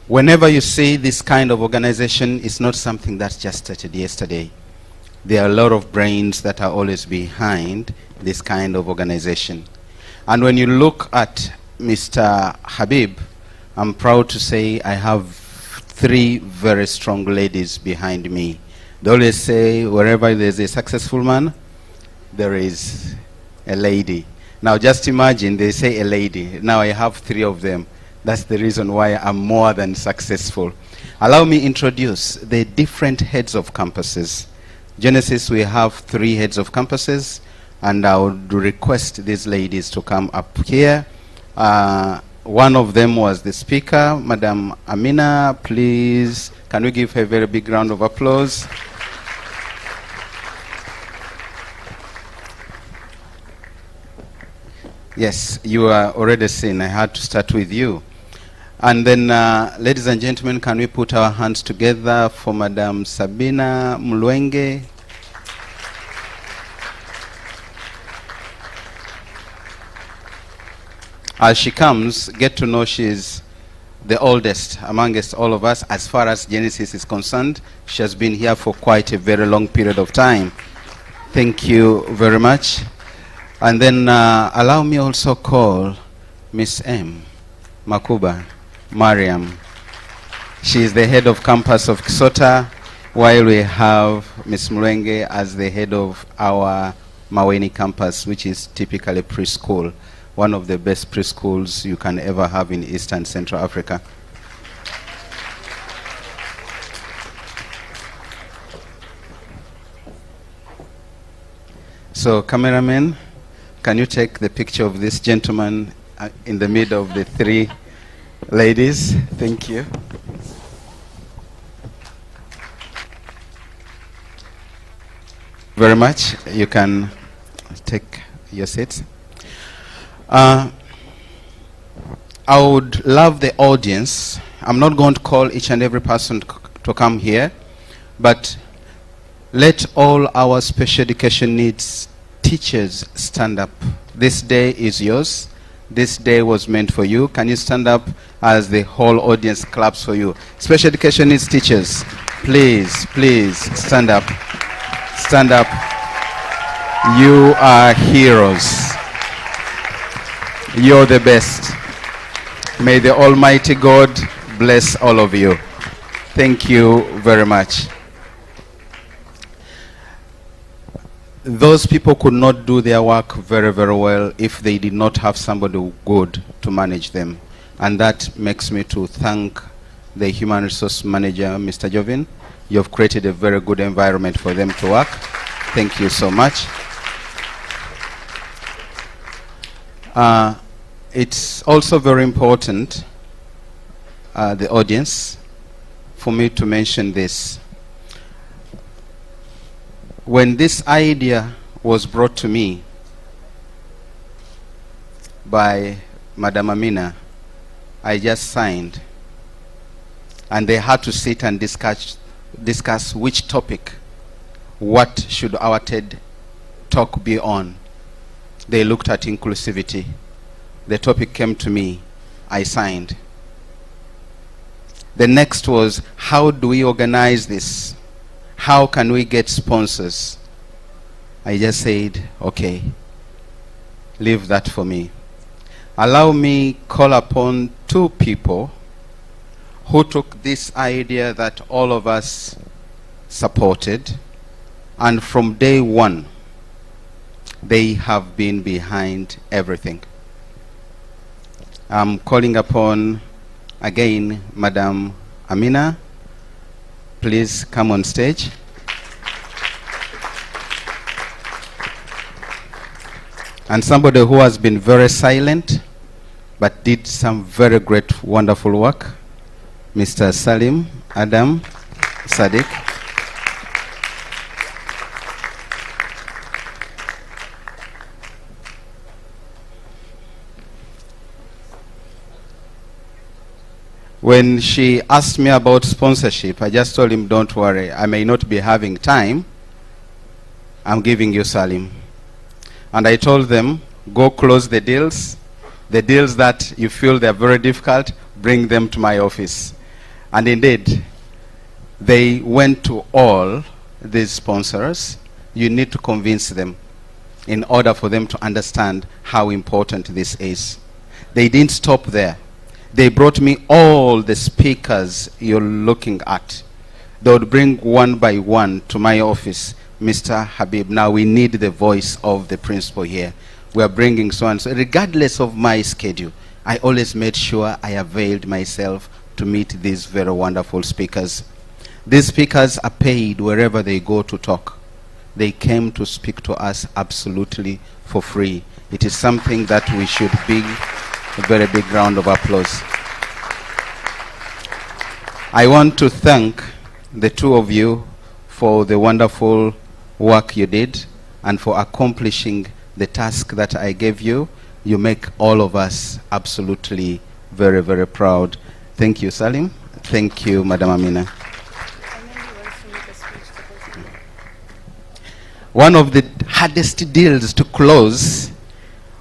Whenever you see this kind of organization, it's not something that just started yesterday. There are a lot of brains that are always behind this kind of organization. And when you look at Mr. Habib, I'm proud to say I have 3 very strong ladies behind me. They always say wherever there's a successful man, there is a lady. Now just imagine, they say a lady. Now I have 3 of them. That's the reason why I'm more than successful. Allow me introduce the different heads of campuses. Genesis, we have 3 heads of campuses, and I would request these ladies to come up here. One of them was the speaker, Madam Amina. Please, can we give her a very big round of applause? Yes, you are already seen. I had to start with you. And then, ladies and gentlemen, can we put our hands together for Madam Sabina Mulwenge? As she comes, get to know she's the oldest amongst all of us. As far as Genesis is concerned, she has been here for quite a very long period of time. Thank you very much. And then allow me also call Miss M. Makuba Mariam. She is the head of campus of Kisota, while we have Miss Mulwenge as the head of our Maweni campus, which is typically preschool. One of the best preschools you can ever have in East and Central Africa. So, cameraman, can you take the picture of this gentleman in the middle of the 3 ladies? Thank you. Very much. You can take your seats. I would love the audience. I'm not going to call each and every person to come here, but let all our special education needs teachers stand up. This day is yours. This day was meant for you. Can you stand up as the whole audience claps for you? Special education needs teachers. Please, please stand up. Stand up. You are heroes. You're the best. May the Almighty God bless all of you. Thank you very much. Those people could not do their work very, very well if they did not have somebody good to manage them. And that makes me to thank the Human Resource Manager, Mr. Jovin. You have created a very good environment for them to work. Thank you so much. It's also very important, the audience, for me to mention this. When this idea was brought to me by Madam Amina, I just signed. And they had to sit and discuss which topic, what should our TED talk be on. They looked at inclusivity. The topic came to me. I signed. The next was, how do we organize this? How can we get sponsors? I just said, okay, leave that for me. allow me call upon two people who took this idea that all of us supported, and from day one, they have been behind everything. I'm calling upon, again, Madam Amina. Please come on stage. And somebody who has been very silent, but did some very great, wonderful work, Mr. Salim Adam Sadiq. When she asked me about sponsorship, I just told him, don't worry, I may not be having time. I'm giving you Salim. And I told them, go close the deals that you feel they're very difficult, bring them to my office. And indeed, they went to all these sponsors. You need to convince them in order for them to understand how important this is. They didn't stop there. They brought me all the speakers you're looking at. They would bring one by one to my office. Mr. Habib, now we need the voice of the principal here. We are bringing so and so. Regardless of my schedule, I always made sure I availed myself to meet these very wonderful speakers. These speakers are paid wherever they go to talk. They came to speak to us absolutely for free. It is something that we should be a very big round of applause. I want to thank the two of you for the wonderful work you did and for accomplishing the task that I gave you. You make all of us absolutely very, very proud. Thank you, Salim. Thank you, Madam Amina. One of the hardest deals to close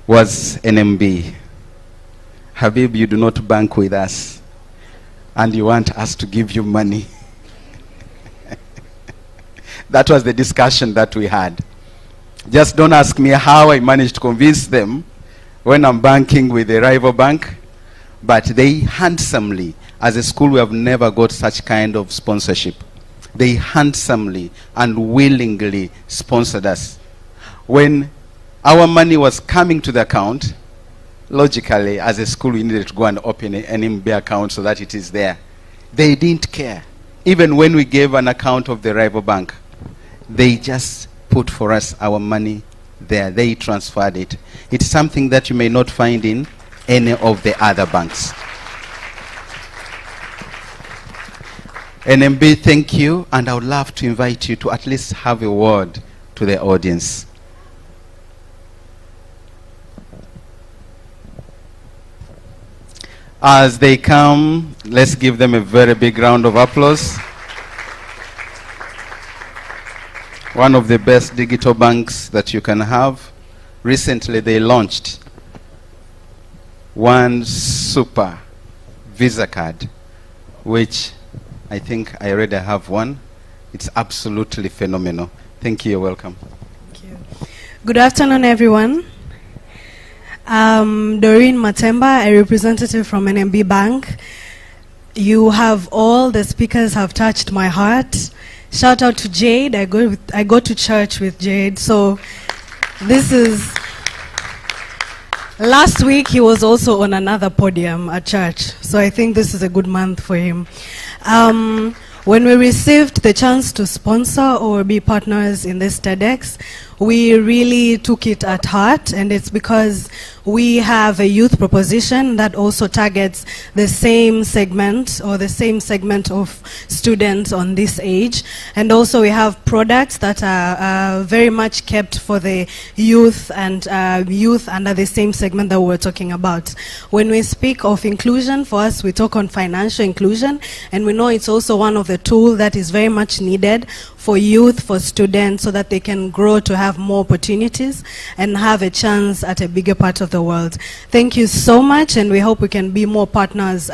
was NMB. Habib, you do not bank with us, and you want us to give you money. That was the discussion that we had. Just don't ask me how I managed to convince them when I'm banking with a rival bank, but they handsomely, as a school we have never got such kind of sponsorship. They handsomely and willingly sponsored us. When our money was coming to the account, logically, as a school, we needed to go and open an NMB account so that it is there. They didn't care. Even when we gave an account of the rival bank, they just put for us our money there. They transferred it. It's something that you may not find in any of the other banks. NMB, thank you, and I would love to invite you to at least have a word to the audience. As they come, let's give them a very big round of applause. One of the best digital banks that you can have. Recently, they launched one super Visa card, which I think I already have one. It's absolutely phenomenal. Thank you. You're welcome. Thank you. Good afternoon, everyone. Doreen Matemba, a representative from NMB Bank. You have all the speakers have touched my heart. Shout out to Jade. I go to church with Jade. So this is, last week he was also on another podium at church. So I think this is a good month for him. When we received the chance to sponsor or be partners in this TEDx, we really took it at heart, and it's because we have a youth proposition that also targets the same segment or the same segment of students on this age. And also we have products that are very much kept for the youth and youth under the same segment that we're talking about. When we speak of inclusion, for us we talk on financial inclusion, and we know it's also one of the tools that is very much needed for youth, for students, so that they can grow to have more opportunities and have a chance at a bigger part of the world. Thank you so much, and we hope we can be more partners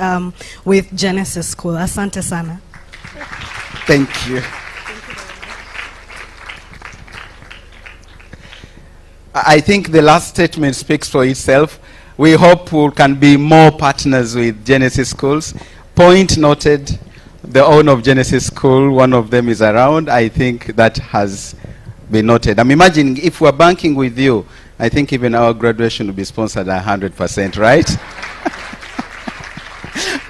with Genesis School. Asante sana. Thank you. I think the last statement speaks for itself. We hope we can be more partners with Genesis schools. Point noted, the owner of Genesis School, one of them is around. I think that has been noted. I'm imagining if we're banking with you, I think even our graduation will be sponsored 100%, right?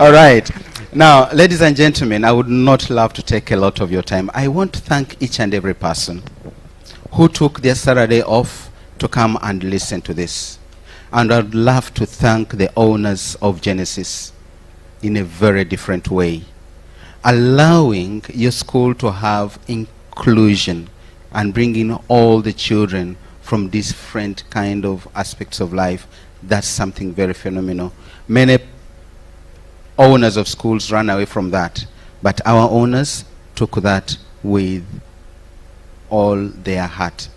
All right. Now, ladies and gentlemen, I would not love to take a lot of your time. I want to thank each and every person who took their Saturday off to come and listen to this. And I'd love to thank the owners of Genesis in a very different way, allowing your school to have inclusion and bringing all the children from different kind of aspects of life. That's something very phenomenal. Many owners of schools ran away from that, but our owners took that with all their heart.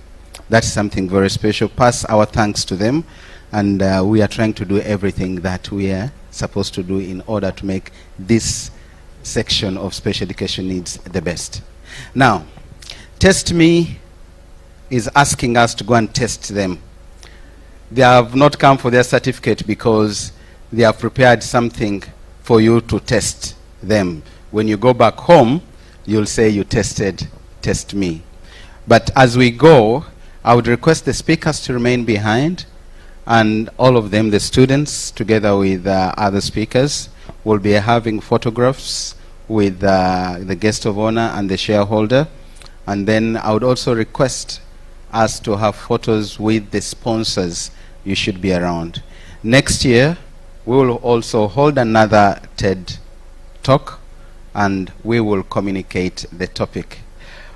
That's something very special. Pass our thanks to them, and we are trying to do everything that we are supposed to do in order to make this section of special education needs the best. Now, Test Me is asking us to go and test them. They have not come for their certificate because they have prepared something for you to test them. When you go back home, you'll say you tested Test Me. But as we go, I would request the speakers to remain behind, and all of them, the students, together with other speakers, will be having photographs with the guest of honor and the shareholder. And then I would also request us to have photos with the sponsors. You should be around. Next year, we will also hold another TED talk, and we will communicate the topic.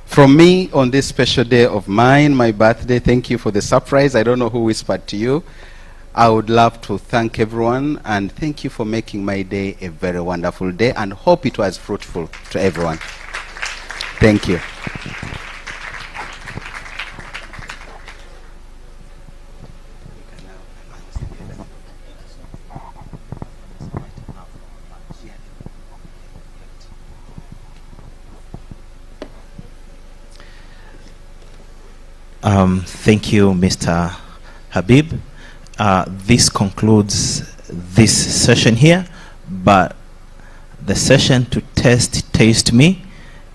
From me, on this special day of mine, my birthday, thank you for the surprise. I don't know who whispered to you. I would love to thank everyone, and thank you for making my day a very wonderful day, and hope it was fruitful to everyone. Thank you. Thank you, Mr. Habib. This concludes this session here, but the session to Taste Me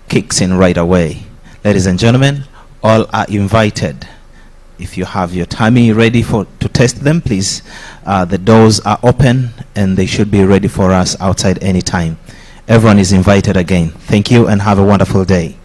kicks in right away. Ladies and gentlemen, all are invited. If you have your tummy ready to test them, please, the doors are open and they should be ready for us outside anytime. Everyone is invited again. Thank you and have a wonderful day.